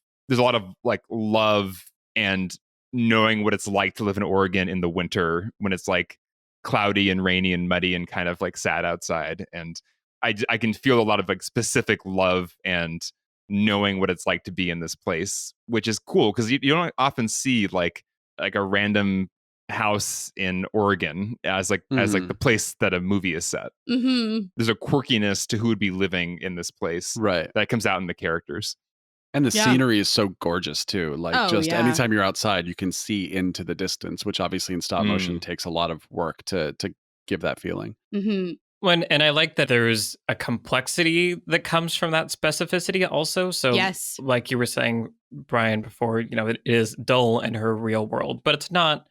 like love and knowing what it's like to live in Oregon in the winter when it's like cloudy and rainy and muddy and kind of like sad outside. And I can feel a lot of like specific love and knowing what it's like to be in this place, which is cool because you don't often see like a random house in Oregon as like the place that a movie is set. There's a quirkiness to who would be living in this place, right? That comes out in the characters. And the scenery is so gorgeous too. Like anytime you're outside, you can see into the distance, which obviously in stop motion takes a lot of work to give that feeling. And I like that there's a complexity that comes from that specificity also. So like you were saying, Brian, before, it is dull in her real world, but it's not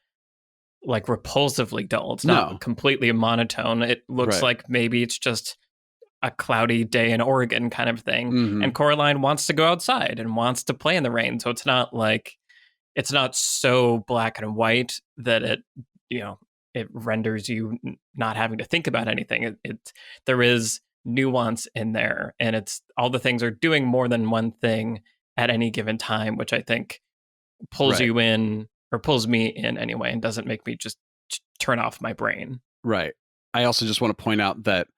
like repulsively dull. It's not completely monotone. It looks like maybe it's just a cloudy day in Oregon kind of thing. And Coraline wants to go outside and wants to play in the rain. So it's not so black and white that it renders you not having to think about anything. There is nuance in there, and it's all the things are doing more than one thing at any given time, which I think pulls you in, or pulls me in anyway, and doesn't make me just turn off my brain. Right. I also just want to point out that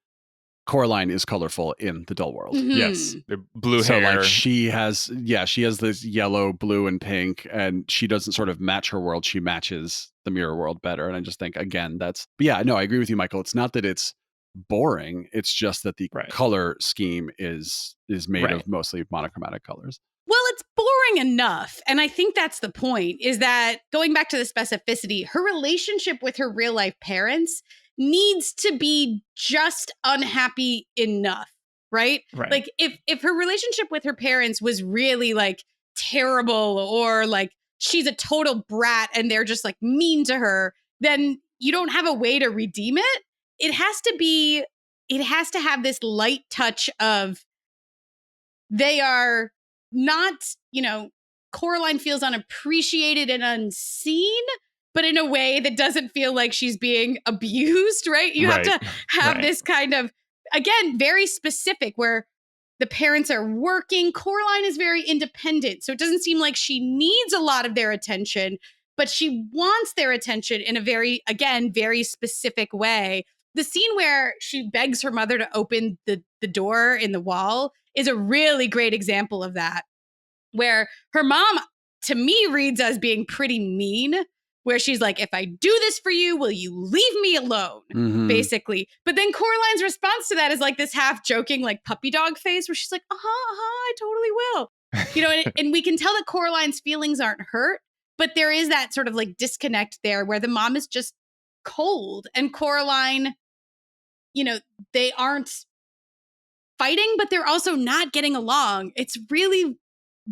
Coraline is colorful in the dull world. Yes. The blue hair. So like she has this yellow, blue, and pink, and she doesn't sort of match her world. She matches the mirror world better. And I just think, again, I agree with you, Michael. It's not that it's boring. It's just that the color scheme is made of mostly monochromatic colors. Well, it's boring enough. And I think that's the point, is that going back to the specificity, her relationship with her real life parents needs to be just unhappy enough, right? Like if her relationship with her parents was really like terrible, or like she's a total brat and they're just like mean to her, then you don't have a way to redeem it. It has to have this light touch of, they are not, Coraline feels unappreciated and unseen, but in a way that doesn't feel like she's being abused, right? You have to have this kind of, again, very specific, where the parents are working. Coraline is very independent, so it doesn't seem like she needs a lot of their attention, but she wants their attention in a very, again, very specific way. The scene where she begs her mother to open the door in the wall is a really great example of that, where her mom, to me, reads as being pretty mean, where she's like, if I do this for you, will you leave me alone? Basically. But then Coraline's response to that is like this half joking, like puppy dog face, where she's like, I totally will. And we can tell that Coraline's feelings aren't hurt, but there is that sort of like disconnect there where the mom is just cold, and Coraline, they aren't fighting, but they're also not getting along. It's really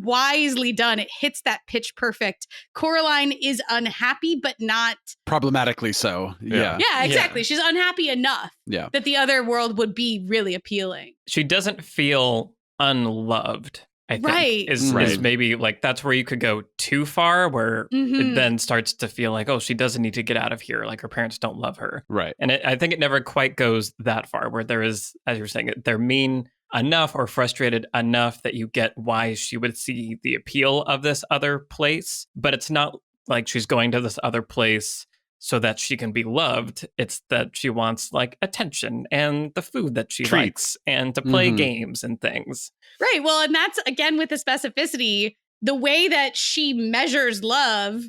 wisely done. It hits that pitch perfect. Coraline is unhappy, but not problematically so. Yeah, exactly. She's unhappy enough that the other world would be really appealing. She doesn't feel unloved, I think. Is maybe like, that's where you could go too far, where it then starts to feel like, oh, she doesn't need to get out of here, like her parents don't love her. Right. And I think it never quite goes that far, where there is, as you were saying, they're mean enough or frustrated enough that you get why she would see the appeal of this other place. But it's not like she's going to this other place so that she can be loved. It's that she wants like attention and the food that she likes, and to play games and things. Right. Well, and that's, again, with the specificity, the way that she measures love,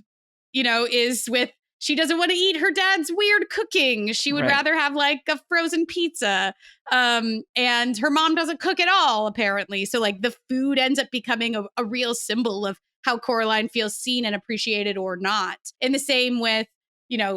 is with, she doesn't want to eat her dad's weird cooking. She would rather have like a frozen pizza. And her mom doesn't cook at all, apparently. So like the food ends up becoming a real symbol of how Coraline feels seen and appreciated or not. And the same with,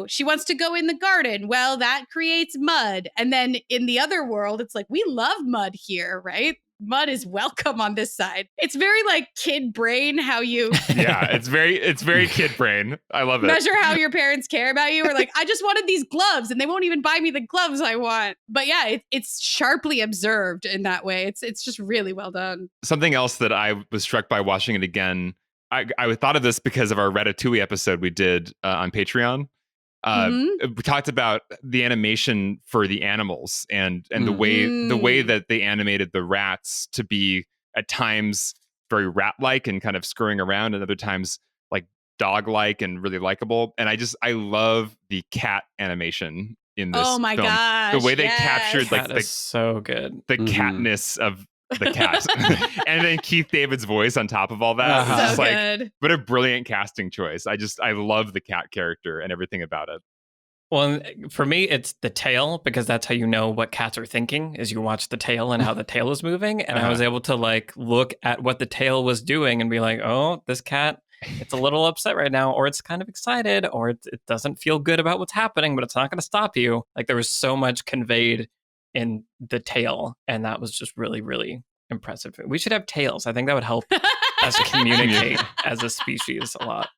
she wants to go in the garden. Well, that creates mud. And then in the other world, it's like, we love mud here, right? Mud is welcome on this side. It's very like kid brain, how you it's very kid brain. I love it. Measure how your parents care about you. Or like, I just wanted these gloves and they won't even buy me the gloves I want. But yeah, it's sharply observed in that way. It's just really well done. Something else that I was struck by watching it again, I thought of this because of our Ratatouille episode we did on Patreon. We talked about the animation for the animals and the way that they animated the rats to be at times very rat-like and kind of scurrying around, and other times like dog-like and really likable. And I love the cat animation in this Oh my film. gosh. The way they captured like That is so good. the catness of the cat. And then Keith David's voice on top of all that. It's just So like, good. what a brilliant casting choice. I love the cat character and everything about it. Well, for me, it's the tail, because that's how you know what cats are thinking, is you watch the tail and how the tail is moving. And I was able to like look at what the tail was doing and be like, oh, this cat, it's a little upset right now, or it's kind of excited, or it doesn't feel good about what's happening, but it's not going to stop you. Like there was so much conveyed in the tail, and that was just really, really impressive. We should have tails. I think that would help us communicate as a species a lot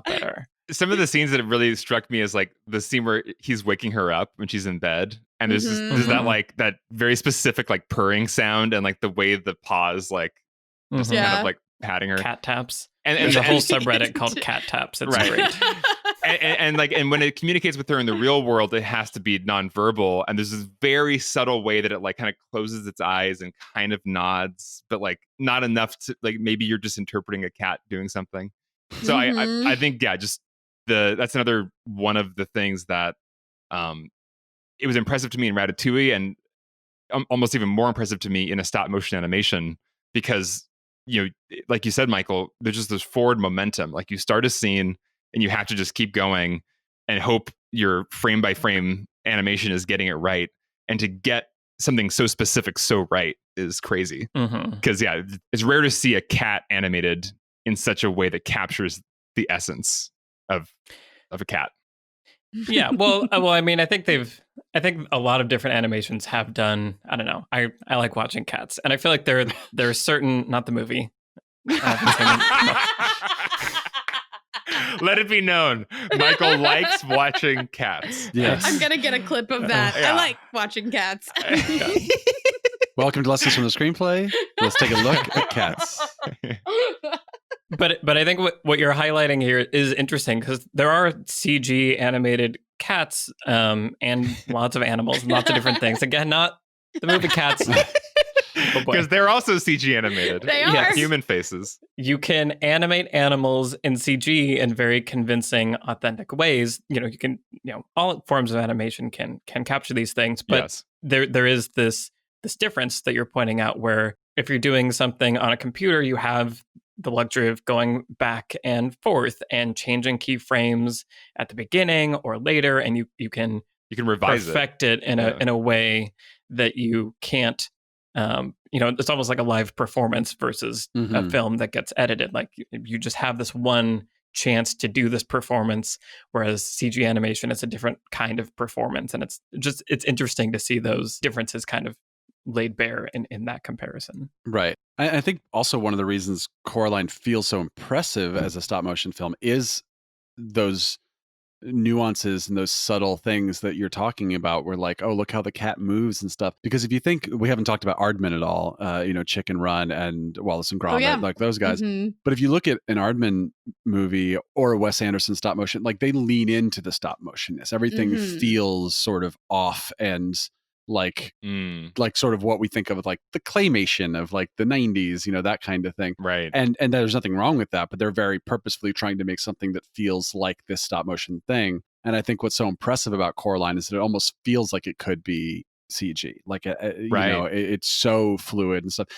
better. Some of the scenes that really struck me is like the scene where he's waking her up when she's in bed, and there's that like that very specific like purring sound, and like the way the paws like just kind of like patting her. Cat taps. And there's a whole subreddit called cat taps. It's great. and when it communicates with her in the real world, it has to be nonverbal, and there's this very subtle way that it like kind of closes its eyes and kind of nods, but like not enough to like maybe you're just interpreting a cat doing something. So I think just that's another one of the things that it was impressive to me in Ratatouille, and almost even more impressive to me in a stop motion animation, because like you said, Michael, there's just this forward momentum. Like you start a scene and you have to just keep going and hope your frame by frame animation is getting it right, and to get something so specific so right is crazy, because it's rare to see a cat animated in such a way that captures the essence of a cat. Yeah, well, I mean, I think a lot of different animations have done. I don't know. I like watching cats, and I feel like there are certain, not the movie. Let it be known, Michael likes watching cats. Yes. I'm gonna get a clip of that. I like watching cats. Welcome to Lessons from the Screenplay. Let's take a look at cats. But I think what you're highlighting here is interesting, because there are CG animated cats and lots of animals and lots of different things. Again, not the movie Cats. Because they're also CG animated. They are. Yes. Human faces. You can animate animals in CG in very convincing, authentic ways. You can, all forms of animation can capture these things. But there is this difference that you're pointing out, where if you're doing something on a computer, you have the luxury of going back and forth and changing keyframes at the beginning or later, and you can revise perfect it in a way that you can't. It's almost like a live performance versus a film that gets edited. Like you just have this one chance to do this performance, whereas CG animation is a different kind of performance, and it's interesting to see those differences kind of laid bare in that comparison. Right. I think also one of the reasons Coraline feels so impressive as a stop motion film is those nuances and those subtle things that you're talking about, where like, oh, look how the cat moves and stuff. Because if you think, we haven't talked about Aardman at all, Chicken Run and Wallace and Gromit, like those guys. But if you look at an Aardman movie or a Wes Anderson stop motion, like they lean into the stop motionness. Everything feels sort of off and like sort of what we think of like the claymation of like the 90s, that kind of thing. Right. And there's nothing wrong with that, but they're very purposefully trying to make something that feels like this stop motion thing. And I think what's so impressive about Coraline is that it almost feels like it could be CG. Like, it's so fluid and stuff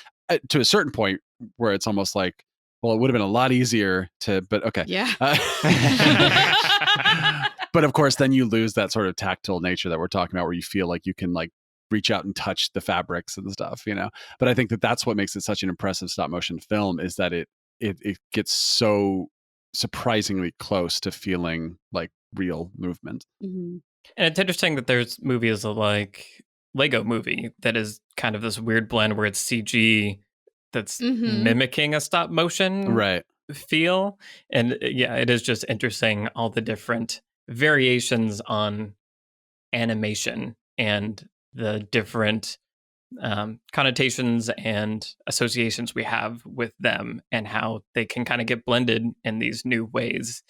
to a certain point where it's almost like, well, it would have been a lot easier but okay. Yeah. But of course, then you lose that sort of tactile nature that we're talking about, where you feel like you can like reach out and touch the fabrics and stuff, But I think that's what makes it such an impressive stop motion film, is that it gets so surprisingly close to feeling like real movement. And it's interesting that there's movies like Lego Movie that is kind of this weird blend where it's CG that's mimicking a stop motion feel. And it is just interesting, all the different variations on animation and the different connotations and associations we have with them, and how they can kind of get blended in these new ways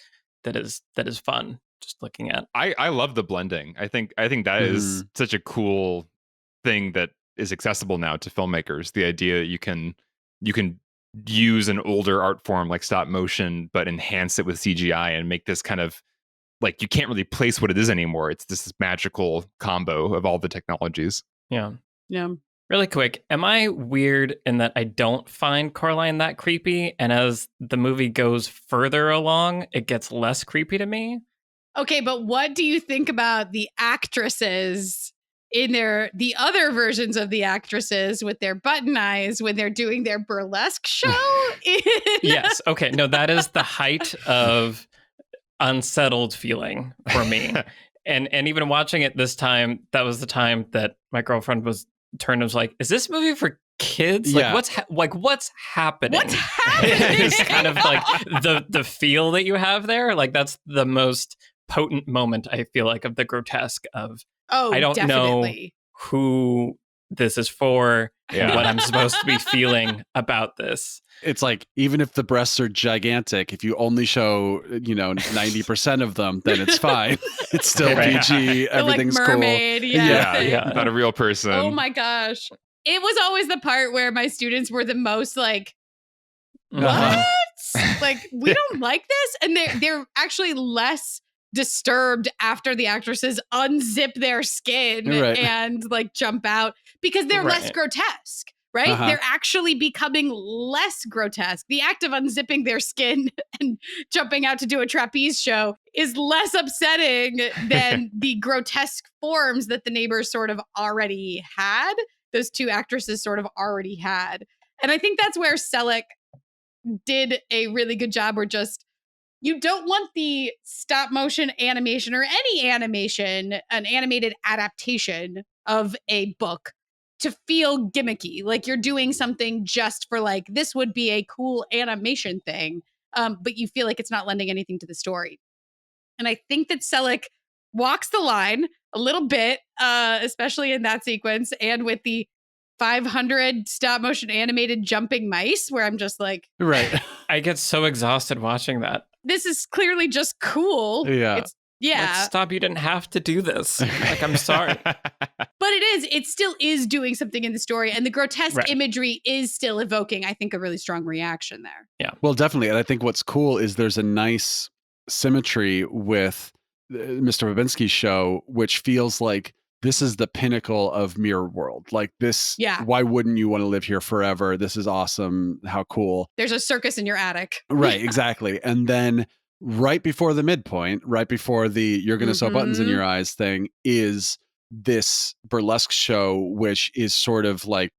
that is fun just looking at. I love the blending. I think that is such a cool thing that is accessible now to filmmakers. The idea that you can use an older art form like stop motion, but enhance it with CGI and make this kind of like, you can't really place what it is anymore. It's this magical combo of all the technologies. Yeah. Yeah. Really quick, am I weird in that I don't find Coraline that creepy? And as the movie goes further along, it gets less creepy to me? Okay, but what do you think about the actresses in the other versions of the actresses with their button eyes when they're doing their burlesque show? Yes. Okay. No, that is the height of unsettled feeling for me. and even watching it this time, that was the time that my girlfriend was turned and was like, "Is this movie for kids? Yeah. What's happening?" What's happening? It's kind of like the feel that you have there. Like, that's the most potent moment, I feel like, of the grotesque of, I don't definitely know who this is for and what I'm supposed to be feeling about this. It's like, even if the breasts are gigantic, if you only show, 90% of them, then it's fine. It's still PG. Everything's like mermaid, cool. Yeah. Not a real person. Oh my gosh. It was always the part where my students were the most like, what? Like, we don't like this? And they're actually less disturbed after the actresses unzip their skin and like jump out because they're less grotesque, right? They're actually becoming less grotesque. The act of unzipping their skin and jumping out to do a trapeze show is less upsetting than the grotesque forms that the neighbors sort of already had. Those two actresses sort of already had. And I think that's where Selleck did a really good job, where just, you don't want the stop motion animation or any animation, an animated adaptation of a book, to feel gimmicky. Like you're doing something just for like, this would be a cool animation thing. But you feel like it's not lending anything to the story. And I think that Selleck walks the line a little bit, especially in that sequence, and with the 500 stop motion animated jumping mice, where I'm just like, I get so exhausted watching that. This is clearly just cool. Yeah. Like, stop, you didn't have to do this. Like, I'm sorry. But it still is doing something in the story. And the grotesque imagery is still evoking, I think, a really strong reaction there. Yeah. Well, definitely. And I think what's cool is there's a nice symmetry with Mr. Babinski's show, which feels like this is the pinnacle of Mirror World. Like this, why wouldn't you want to live here forever? This is awesome. How cool. There's a circus in your attic. Right, exactly. And then right before the midpoint, right before the you're going to sew buttons in your eyes thing, is this burlesque show, which is sort of like,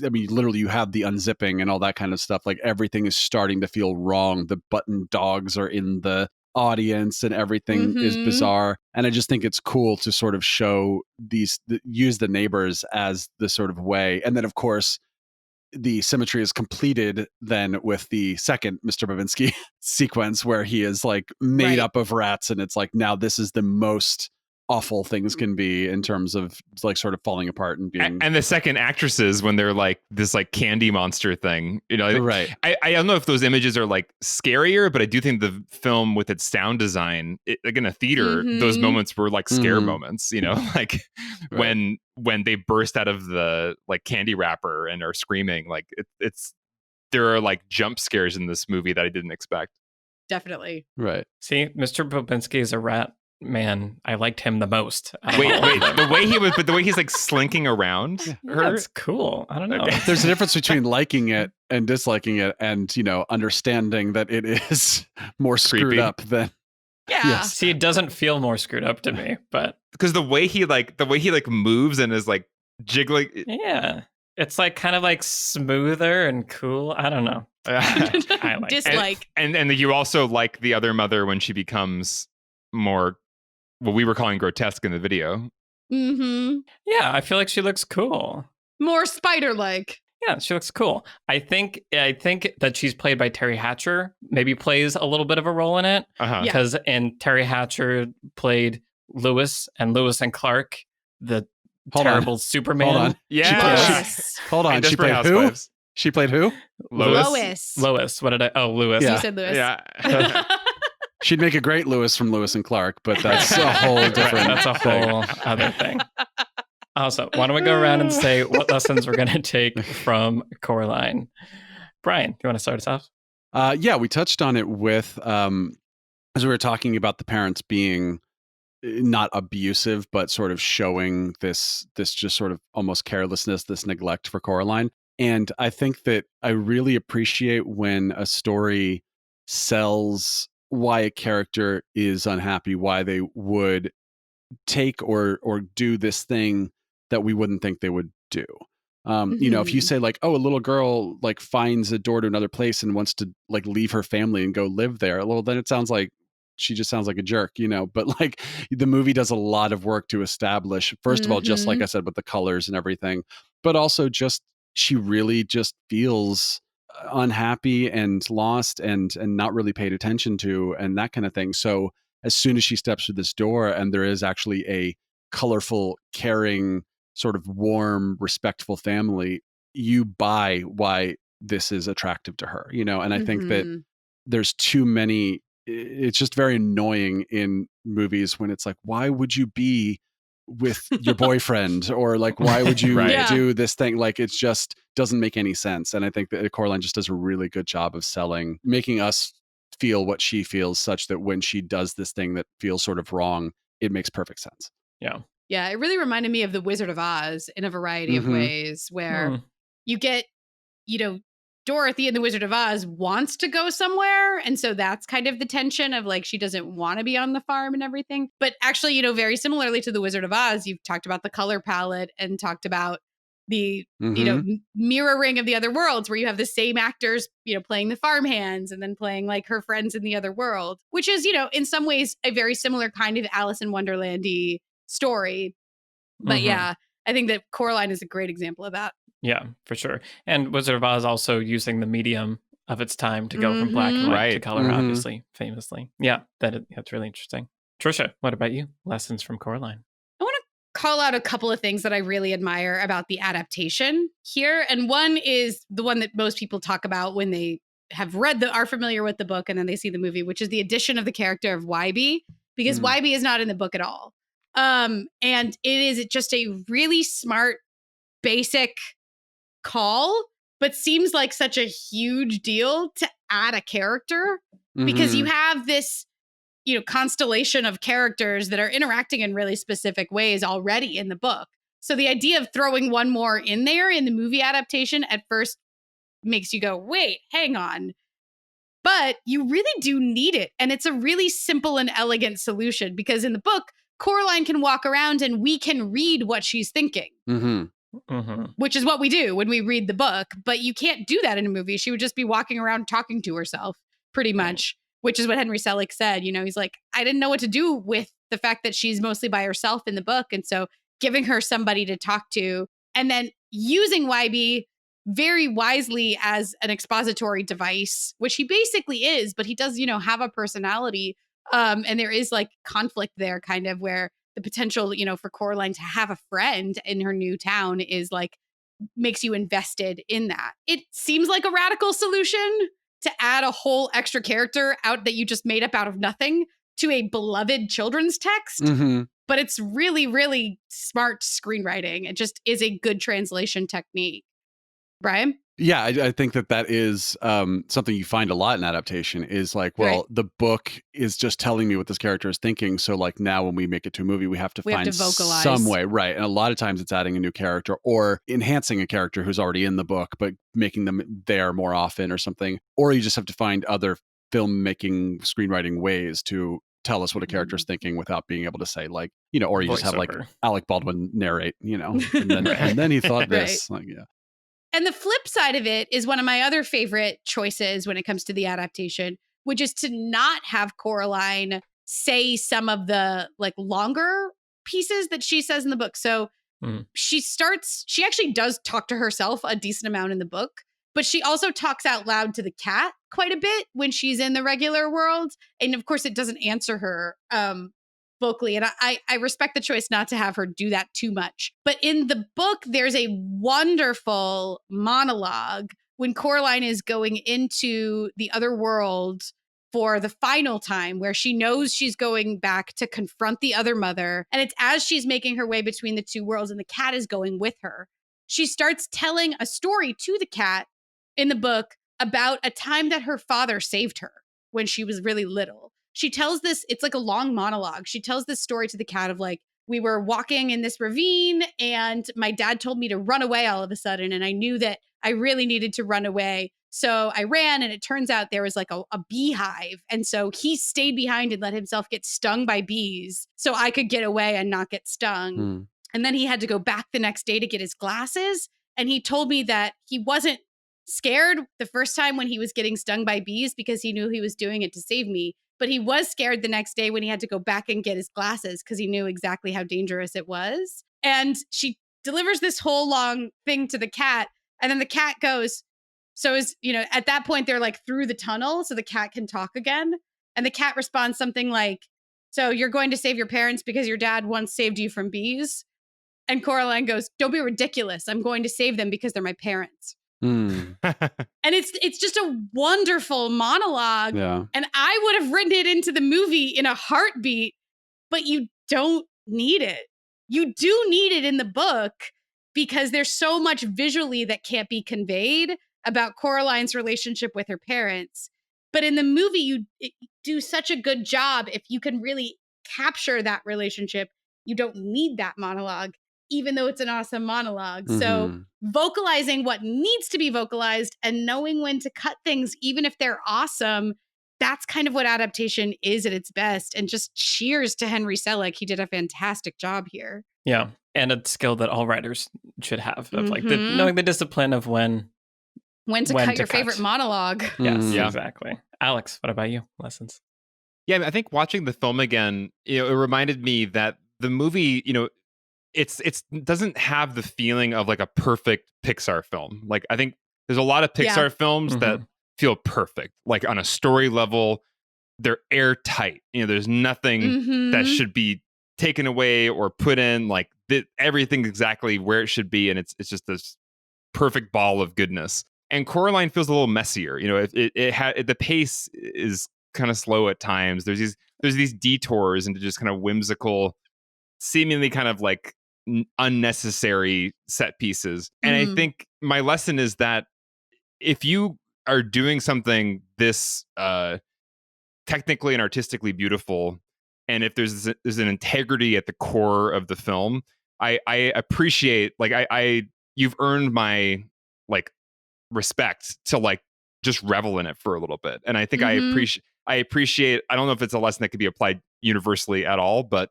I mean, literally you have the unzipping and all that kind of stuff. Like everything is starting to feel wrong. The button dogs are in the audience and everything is bizarre. And I just think it's cool to sort of show use the neighbors as the sort of way. And then, of course, the symmetry is completed then with the second Mr. Babinski sequence, where he is like made up of rats. And it's like, now this is the most awful things can be in terms of like sort of falling apart and being. And the second actresses, when they're like this like candy monster thing, I don't know if those images are like scarier, but I do think the film with its sound design, like in a theater, those moments were like scare moments, like when they burst out of the like candy wrapper and are screaming, like there are like jump scares in this movie that I didn't expect. Definitely. Right. See, Mr. Babinski is a rat. Man, I liked him the most. Wait, the way he's like slinking around her. That's cool. I don't know. Okay. There's a difference between liking it and disliking it, and understanding that it is more screwed creepy up than. Yeah. See, it doesn't feel more screwed up to me, but because the way he moves and is like jiggling. Yeah, it's like kind of like smoother and cool. I don't know. I like dislike. And you also like the other mother when she becomes more what we were calling grotesque in the video. Yeah, I feel like she looks cool. More spider-like. Yeah, she looks cool. I think that she's played by Terry Hatcher, maybe plays a little bit of a role in it. Because Terry Hatcher played Lewis and Clark, the terrible Superman. Hold on. Yeah. Hold on. She played who? She played who? Lois. What did I? Oh, Lewis. You said Lewis. Yeah. She'd make a great Lewis from Lewis and Clark, but that's a whole different. That's a whole other thing. Also, why don't we go around and say what lessons we're going to take from Coraline? Brian, do you want to start us off? Yeah, we touched on it with as we were talking about the parents being not abusive, but sort of showing this just sort of almost carelessness, this neglect for Coraline. And I think that I really appreciate when a story sells why a character is unhappy, why they would take or do this thing that we wouldn't think they would do. You know, if you say like, oh, a little girl like finds a door to another place and wants to like leave her family and go live there, well, then it sounds like she just sounds like a jerk, you know. But like the movie does a lot of work to establish, first of all, just like I said, with the colors and everything, but also just she really just feels unhappy and lost and not really paid attention to and that kind of thing. So as soon as she steps through this door and there is actually a colorful, caring, sort of warm, respectful family, you buy why this is attractive to her, you know? And I think that there's too many, it's just very annoying in movies when it's like, why would you be with your boyfriend? Or like, why would you do this thing? Like, it just doesn't make any sense. And I think that Coraline just does a really good job of selling, making us feel what she feels, such that when she does this thing that feels sort of wrong, it makes perfect sense. Yeah. Yeah, it really reminded me of The Wizard of Oz in a variety of ways, where you get, you know, Dorothy in The Wizard of Oz wants to go somewhere. And so that's kind of the tension of like, she doesn't want to be on the farm and everything. But actually, you know, very similarly to The Wizard of Oz, you've talked about the color palette and talked about the, you know, mirroring of the other worlds, where you have the same actors, you know, playing the farmhands and then playing like her friends in the other world, which is, you know, in some ways a very similar kind of Alice in Wonderland-y story. But yeah, I think that Coraline is a great example of that. Yeah, for sure. And Wizard of Oz also using the medium of its time to go from black and white to color, obviously, famously. Yeah, that's really interesting. Trisha, what about you? Lessons from Coraline. I want to call out a couple of things that I really admire about the adaptation here. And one is the one that most people talk about when they have are familiar with the book and then they see the movie, which is the addition of the character of Wybie, because Wybie is not in the book at all. And it is just a really smart, basic call, but seems like such a huge deal to add a character, because you have this, you know, constellation of characters that are interacting in really specific ways already in the book. So the idea of throwing one more in there in the movie adaptation at first makes you go, wait, hang on. But you really do need it. And it's a really simple and elegant solution, because in the book, Coraline can walk around and we can read what she's thinking, which is what we do when we read the book. But you can't do that in a movie. She would just be walking around talking to herself pretty much, which is what Henry Selick said. You know, he's like, I didn't know what to do with the fact that she's mostly by herself in the book. And so giving her somebody to talk to and then using Wybie very wisely as an expository device, which he basically is, but he does, you know, have a personality. And there is like conflict there, kind of, where the potential, you know, for Coraline to have a friend in her new town is like, makes you invested in that. It seems like a radical solution to add a whole extra character out that you just made up out of nothing to a beloved children's text. But it's really, really smart screenwriting. It just is a good translation technique. Brian? Yeah, I think that is something you find a lot in adaptation is like, well, the book is just telling me what this character is thinking. So like now when we make it to a movie, we have to find vocalize some way. Right. And a lot of times it's adding a new character or enhancing a character who's already in the book, but making them there more often or something. Or you just have to find other filmmaking, screenwriting ways to tell us what a character's thinking without being able to say like, you know, or you just have like Alec Baldwin narrate, you know, and then, and then he thought this. Like, yeah. And the flip side of it is one of my other favorite choices when it comes to the adaptation, which is to not have Coraline say some of the like longer pieces that she says in the book. So she actually does talk to herself a decent amount in the book, but she also talks out loud to the cat quite a bit when she's in the regular world. And of course it doesn't answer her vocally. And I respect the choice not to have her do that too much. But in the book, there's a wonderful monologue when Coraline is going into the other world for the final time, where she knows she's going back to confront the other mother. And it's as she's making her way between the two worlds and the cat is going with her. She starts telling a story to the cat in the book about a time that her father saved her when she was really little. She tells this, it's like a long monologue. She tells this story to the cat of like, we were walking in this ravine and my dad told me to run away all of a sudden. And I knew that I really needed to run away. So I ran, and it turns out there was like a beehive. And so he stayed behind and let himself get stung by bees so I could get away and not get stung. And then he had to go back the next day to get his glasses. And he told me that he wasn't scared the first time when he was getting stung by bees because he knew he was doing it to save me. But he was scared the next day when he had to go back and get his glasses because he knew exactly how dangerous it was. And she delivers this whole long thing to the cat. And then the cat goes, so is, you know, at that point they're like through the tunnel so the cat can talk again. And the cat responds something like, so you're going to save your parents because your dad once saved you from bees? And Coraline goes, don't be ridiculous. I'm going to save them because they're my parents. And it's just a wonderful monologue. Yeah. And I would have written it into the movie in a heartbeat, but you don't need it. You do need it in the book because there's so much visually that can't be conveyed about Coraline's relationship with her parents. But in the movie, you do such a good job. If you can really capture that relationship, you don't need that monologue, even though it's an awesome monologue. So vocalizing what needs to be vocalized and knowing when to cut things, even if they're awesome, that's kind of what adaptation is at its best. And just cheers to Henry Selick. He did a fantastic job here. Yeah. And a skill that all writers should have of like knowing the discipline of when to cut your favorite monologue. Yes, exactly. Alex, what about you? Lessons? Yeah, I think watching the film again, you know, it reminded me that the movie, you know, it doesn't have the feeling of like a perfect Pixar film. Like I think there's a lot of Pixar films that feel perfect. Like on a story level, they're airtight. You know, there's nothing that should be taken away or put in. Like everything's exactly where it should be, and it's just this perfect ball of goodness. And Coraline feels a little messier. You know, the pace is kind of slow at times. There's these detours into just kind of whimsical, seemingly kind of like unnecessary set pieces. And I think my lesson is that if you are doing something this technically and artistically beautiful, and if there's an integrity at the core of the film, I appreciate, like you've earned my like respect to like just revel in it for a little bit. And I think I appreciate, I don't know if it's a lesson that could be applied universally at all, but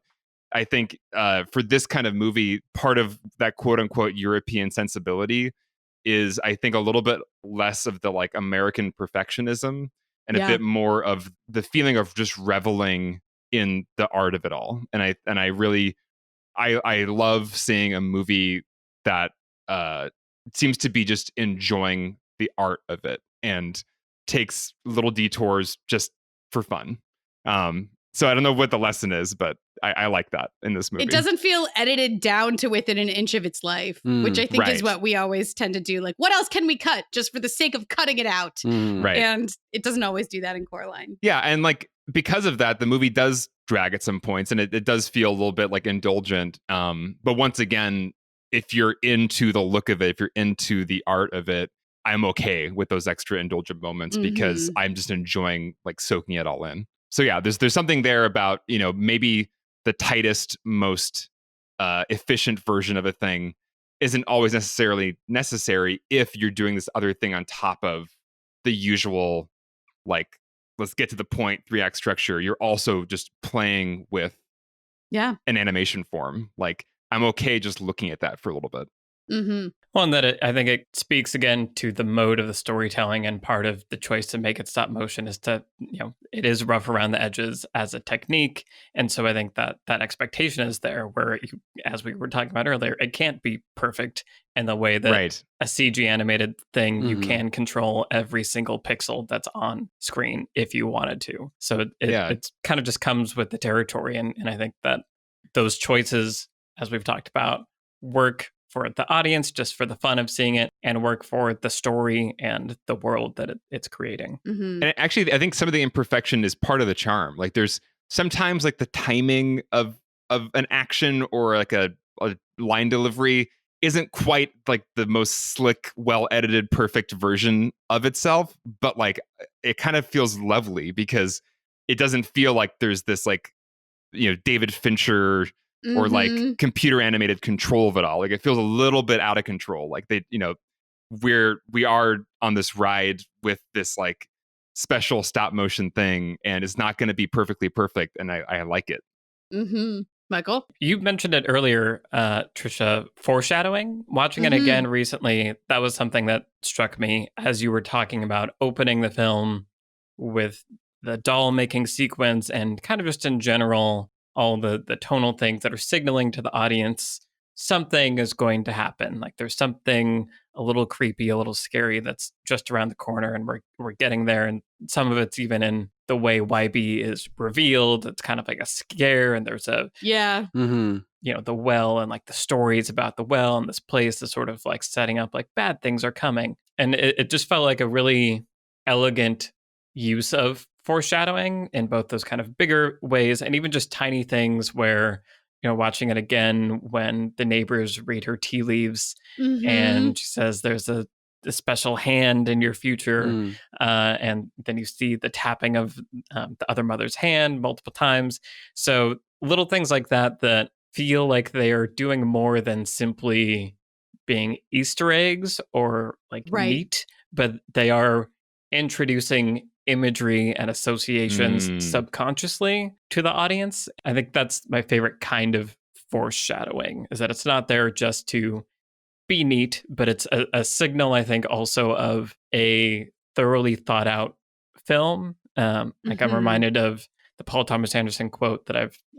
I think for this kind of movie, part of that quote unquote European sensibility is, I think, a little bit less of the like American perfectionism and a bit more of the feeling of just reveling in the art of it all. And I really love seeing a movie that seems to be just enjoying the art of it and takes little detours just for fun. So I don't know what the lesson is, but I like that in this movie. It doesn't feel edited down to within an inch of its life, which I think is what we always tend to do. Like, what else can we cut just for the sake of cutting it out? Right. And it doesn't always do that in Coraline. Yeah. And like, because of that, the movie does drag at some points, and it does feel a little bit like indulgent. But once again, if you're into the look of it, if you're into the art of it, I'm okay with those extra indulgent moments because I'm just enjoying like soaking it all in. So yeah, there's something there about, you know, maybe the tightest, most efficient version of a thing isn't always necessarily necessary if you're doing this other thing on top of the usual, like, let's get to the point 3-act structure. You're also just playing with an animation form. Like, I'm okay just looking at that for a little bit. Well, and that I think it speaks again to the mode of the storytelling, and part of the choice to make it stop motion is to, you know, it is rough around the edges as a technique. And so I think that expectation is there where, as we were talking about earlier, it can't be perfect in the way that a CG animated thing, you can control every single pixel that's on screen if you wanted to. So it kind of just comes with the territory. And I think that those choices, as we've talked about, work for the audience, just for the fun of seeing it, and work for the story and the world that it's creating. And actually, I think some of the imperfection is part of the charm. Like, there's sometimes like the timing of an action or like a line delivery isn't quite like the most slick, well edited, perfect version of itself, but like it kind of feels lovely because it doesn't feel like there's this like, David Fincher or like computer animated control of it all. Like it feels a little bit out of control. Like we are on this ride with this like special stop motion thing, and it's not going to be perfectly perfect. And I like it. Michael? You mentioned it earlier, Trisha, foreshadowing. Watching it again recently, that was something that struck me as you were talking about opening the film with the doll making sequence and kind of just in general, all the tonal things that are signaling to the audience something is going to happen. Like there's something a little creepy, a little scary that's just around the corner, and we're getting there. And some of it's even in the way YB is revealed. It's kind of like a scare, and there's a the well and like the stories about the well and this place is sort of like setting up like bad things are coming. And it just felt like a really elegant use of foreshadowing in both those kind of bigger ways and even just tiny things where, watching it again when the neighbors read her tea leaves and she says there's a special hand in your future. And then you see the tapping of the other mother's hand multiple times. So little things like that feel like they are doing more than simply being Easter eggs or like neat, but they are introducing imagery and associations subconsciously to the audience. I think that's my favorite kind of foreshadowing, is that it's not there just to be neat, but it's a signal, I think, also of a thoroughly thought out film. Like I'm reminded of the Paul Thomas Anderson quote that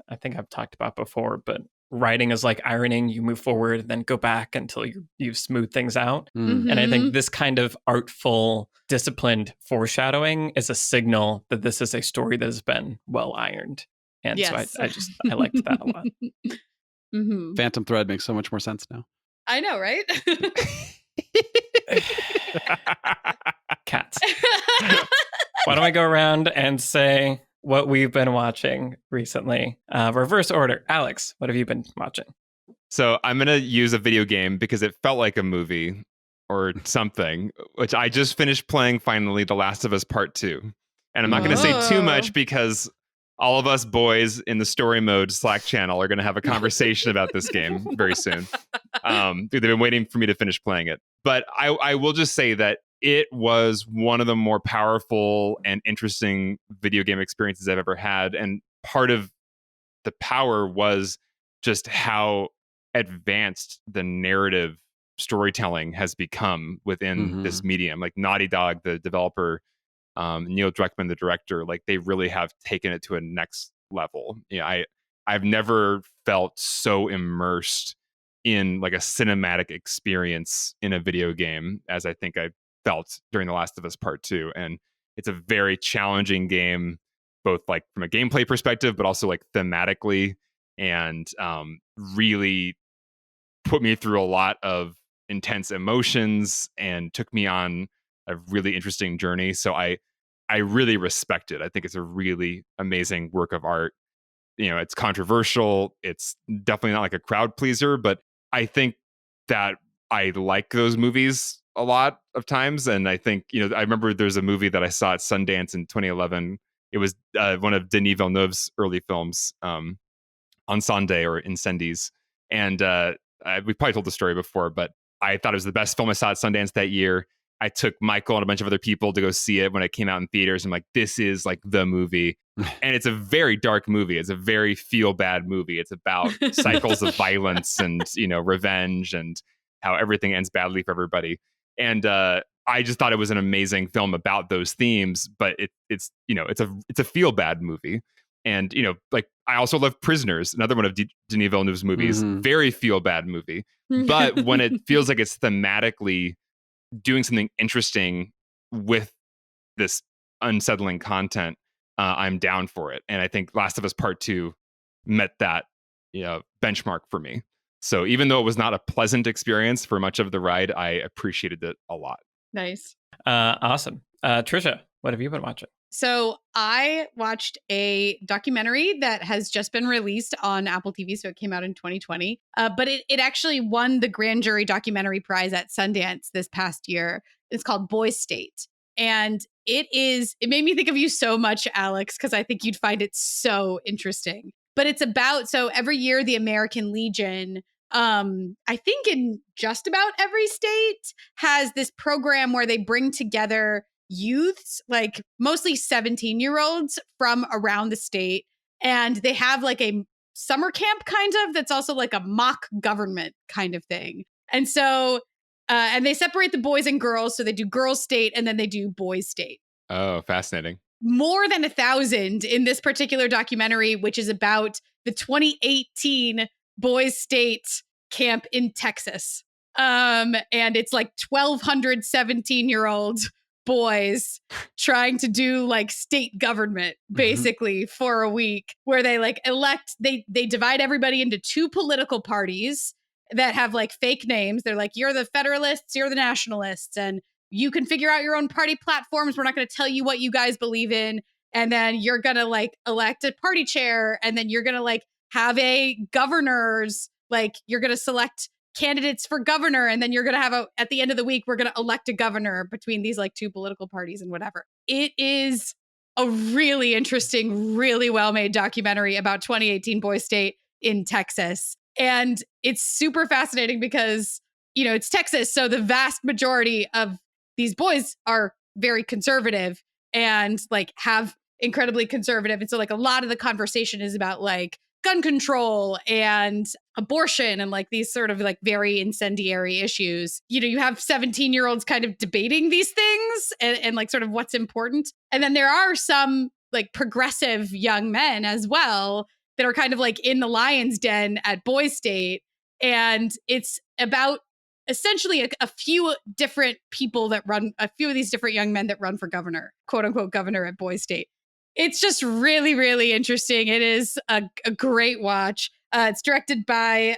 I think I've talked about before, but writing is like ironing. You move forward and then go back until you've smoothed things out. And I think this kind of artful, disciplined foreshadowing is a signal that this is a story that has been well ironed. And so I liked that a lot. Phantom Thread makes so much more sense now. I know, right? Cats. Why don't we go around and say what we've been watching recently? Reverse order. Alex, what have you been watching? So I'm going to use a video game because it felt like a movie or something, which I just finished playing finally, The Last of Us Part 2. And I'm not going to say too much because all of us boys in the story mode Slack channel are going to have a conversation about this game very soon. They've been waiting for me to finish playing it. But I will just say that it was one of the more powerful and interesting video game experiences I've ever had. And part of the power was just how advanced the narrative storytelling has become within this medium. Like Naughty Dog, the developer, Neil Druckmann, the director, like they really have taken it to a next level. I've never felt so immersed in like a cinematic experience in a video game as I think I felt during The Last of Us Part 2. And it's a very challenging game, both like from a gameplay perspective, but also like thematically, and really put me through a lot of intense emotions and took me on a really interesting journey. So I really respect it. I think it's a really amazing work of art. It's controversial. It's definitely not like a crowd pleaser, but I think that I like those movies a lot of times. And I think, I remember there's a movie that I saw at Sundance in 2011. It was one of Denis Villeneuve's early films, Incendie or Incendies. And we probably told the story before, but I thought it was the best film I saw at Sundance that year. I took Michael and a bunch of other people to go see it when it came out in theaters. I'm like, this is like the movie. And it's a very dark movie. It's a very feel bad movie. It's about cycles of violence and, revenge and how everything ends badly for everybody. And I just thought it was an amazing film about those themes, but it's a feel bad movie. And, like I also love Prisoners, another one of Denis Villeneuve's movies, very feel bad movie. But when it feels like it's thematically doing something interesting with this unsettling content, I'm down for it. And I think Last of Us Part 2 met that benchmark for me. So even though it was not a pleasant experience for much of the ride, I appreciated it a lot. Nice. Awesome. Trisha, what have you been watching? So I watched a documentary that has just been released on Apple TV. So it came out in 2020. But it actually won the Grand Jury Documentary Prize at Sundance this past year. It's called Boy State. And it made me think of you so much, Alex, because I think you'd find it so interesting. But it's about, so every year the American Legion, I think in just about every state, has this program where they bring together youths, like mostly 17-year-olds from around the state. And they have like a summer camp kind of that's also like a mock government kind of thing. And so, and they separate the boys and girls. So they do girls state and then they do boys state. Oh, fascinating. More than 1,000 in this particular documentary, which is about the 2018 boys state camp in Texas. And it's like 1,200 17-year-olds boys trying to do like state government basically for a week, where they like they divide everybody into two political parties that have like fake names. They're like, you're the Federalists, you're the Nationalists, and you can figure out your own party platforms. We're not going to tell you what you guys believe in. And then you're going to like elect a party chair, and then you're going to like have a governor's, like you're going to select candidates for governor, and then you're going to have at the end of the week, we're going to elect a governor between these like two political parties and whatever. It is a really interesting, really well-made documentary about 2018 boy state in Texas. And it's super fascinating because, you know, it's Texas. So the vast majority of these boys are very conservative and like have incredibly conservative. And so like a lot of the conversation is about like gun control and abortion and like these sort of like very incendiary issues. You know, you have 17-year-olds kind of debating these things and like sort of what's important. And then there are some like progressive young men as well that are kind of like in the lion's den at Boys State. And it's about essentially a few different people that run, a few of these different young men that run for governor, quote unquote, governor at Boys State. It's just really, really interesting. It is a great watch. It's directed by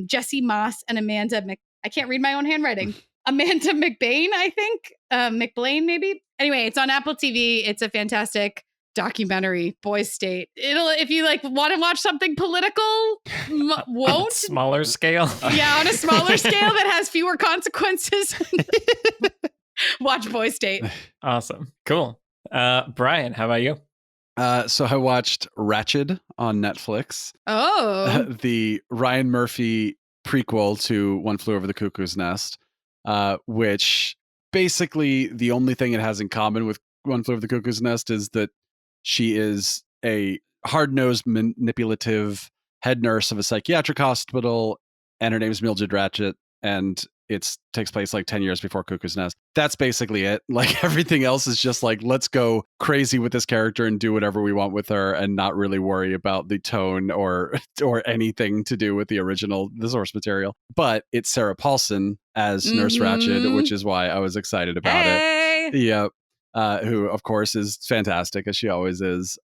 Jesse Moss and I can't read my own handwriting. Amanda McBain, I think. McBlain, maybe. Anyway, it's on Apple TV. It's a fantastic documentary, Boys State. If you like want to watch something political, won't. Smaller scale. Yeah, on a smaller scale that has fewer consequences. Watch Boys State. Awesome. Cool. Brian, how about you? So I watched Ratched on Netflix. Oh. The Ryan Murphy prequel to One Flew Over the Cuckoo's Nest, which basically the only thing it has in common with One Flew Over the Cuckoo's Nest is that she is a hard-nosed, manipulative head nurse of a psychiatric hospital, and her name is Mildred Ratched, and it takes place like 10 years before Cuckoo's Nest. That's basically it. Like everything else is just like, let's go crazy with this character and do whatever we want with her and not really worry about the tone or anything to do with the source material. But it's Sarah Paulson as Nurse Ratched, which is why I was excited about it. Yeah. Who of course is fantastic, as she always is.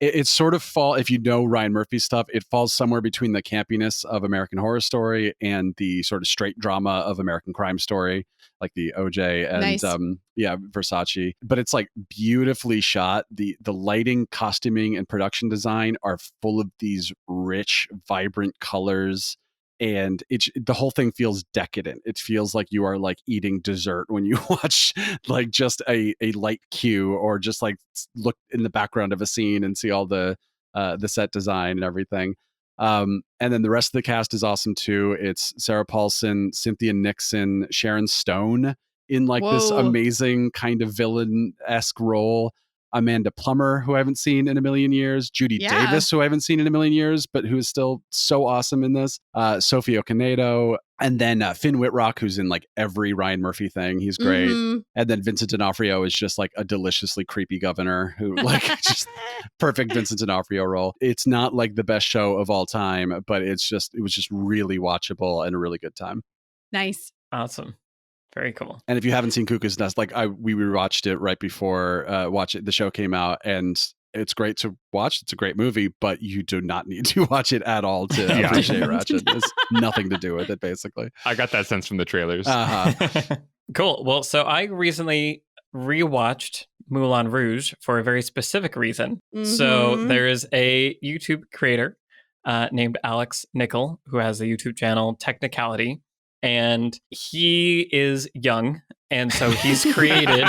It sort of if you know Ryan Murphy stuff, it falls somewhere between the campiness of American Horror Story and the sort of straight drama of American Crime Story, like the OJ and nice. Versace. But it's like beautifully shot. The lighting, costuming, and production design are full of these rich, vibrant colors. And the whole thing feels decadent. It feels like you are like eating dessert when you watch like just a light cue, or just like look in the background of a scene and see all the set design and everything. And then the rest of the cast is awesome too. It's Sarah Paulson, Cynthia Nixon, Sharon Stone in like this amazing kind of villain-esque role. Amanda Plummer, who I haven't seen in a million years, Judy Davis, who I haven't seen in a million years, but who is still so awesome in this, Sophie Okonedo, and then Finn Wittrock, who's in like every Ryan Murphy thing. He's great. And then Vincent D'Onofrio is just like a deliciously creepy governor who like just perfect Vincent D'Onofrio role. It's not like the best show of all time, but it was just really watchable and a really good time. Nice. Awesome. Very cool. And if you haven't seen Cuckoo's Nest, like we rewatched it right before the show came out, and it's great to watch. It's a great movie, but you do not need to watch it at all to appreciate Ratched. There's nothing to do with it, basically. I got that sense from the trailers. Cool. Well, so I recently rewatched Moulin Rouge for a very specific reason. So there is a YouTube creator named Alex Nickel who has a YouTube channel, Technicality, and he is young, and so he's created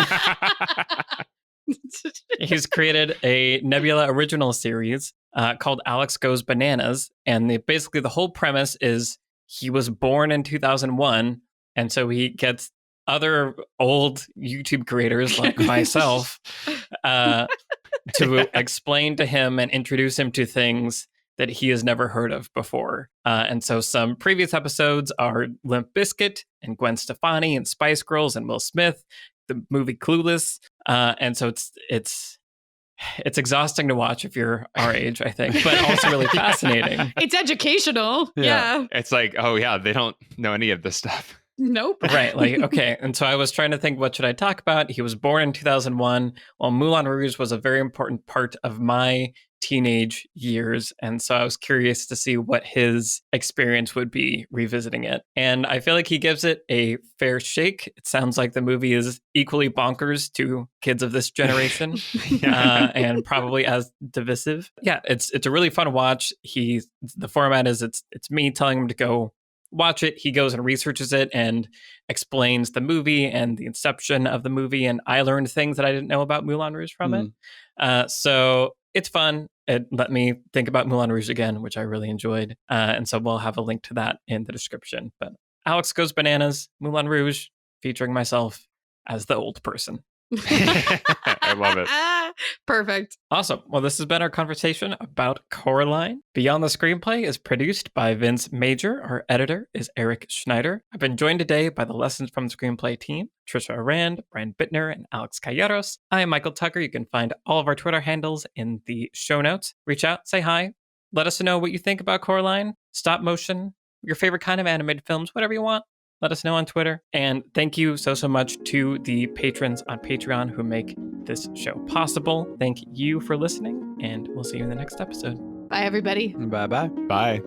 a Nebula original series called Alex Goes Bananas, and basically the whole premise is he was born in 2001, and so he gets other old YouTube creators like myself to explain to him and introduce him to things that he has never heard of before. And so some previous episodes are Limp Bizkit and Gwen Stefani and Spice Girls and Will Smith, the movie Clueless. And so it's exhausting to watch if you're our age, I think, but also really fascinating. It's educational. Yeah. It's like, oh yeah, they don't know any of this stuff. Nope. Right. Like, okay. And so I was trying to think, what should I talk about? He was born in 2001. Well, Moulin Rouge was a very important part of my teenage years. And so I was curious to see what his experience would be revisiting it. And I feel like he gives it a fair shake. It sounds like the movie is equally bonkers to kids of this generation and probably as divisive. Yeah, it's a really fun watch. The format is it's me telling him to go watch it. He goes and researches it and explains the movie and the inception of the movie. And I learned things that I didn't know about Moulin Rouge from it. So it's fun. It let me think about Moulin Rouge again, which I really enjoyed. And so we'll have a link to that in the description. But Alex Goes Bananas, Moulin Rouge, featuring myself as the old person. I love it. Perfect. Awesome. Well, this has been our conversation about Coraline. Beyond the Screenplay is produced by Vince Major. Our editor is Eric Schneider. I've been joined today by the Lessons from the Screenplay team, Trisha Arand, Brian Bittner, and Alex Calleros. I am Michael Tucker. You can find all of our Twitter handles in the show notes. Reach out, say hi, let us know what you think about Coraline, stop motion, your favorite kind of animated films, whatever you want. Let us know on Twitter. And thank you so much to the patrons on Patreon who make this show possible. Thank you for listening, and we'll see you in the next episode. Bye, everybody. Bye-bye. Bye.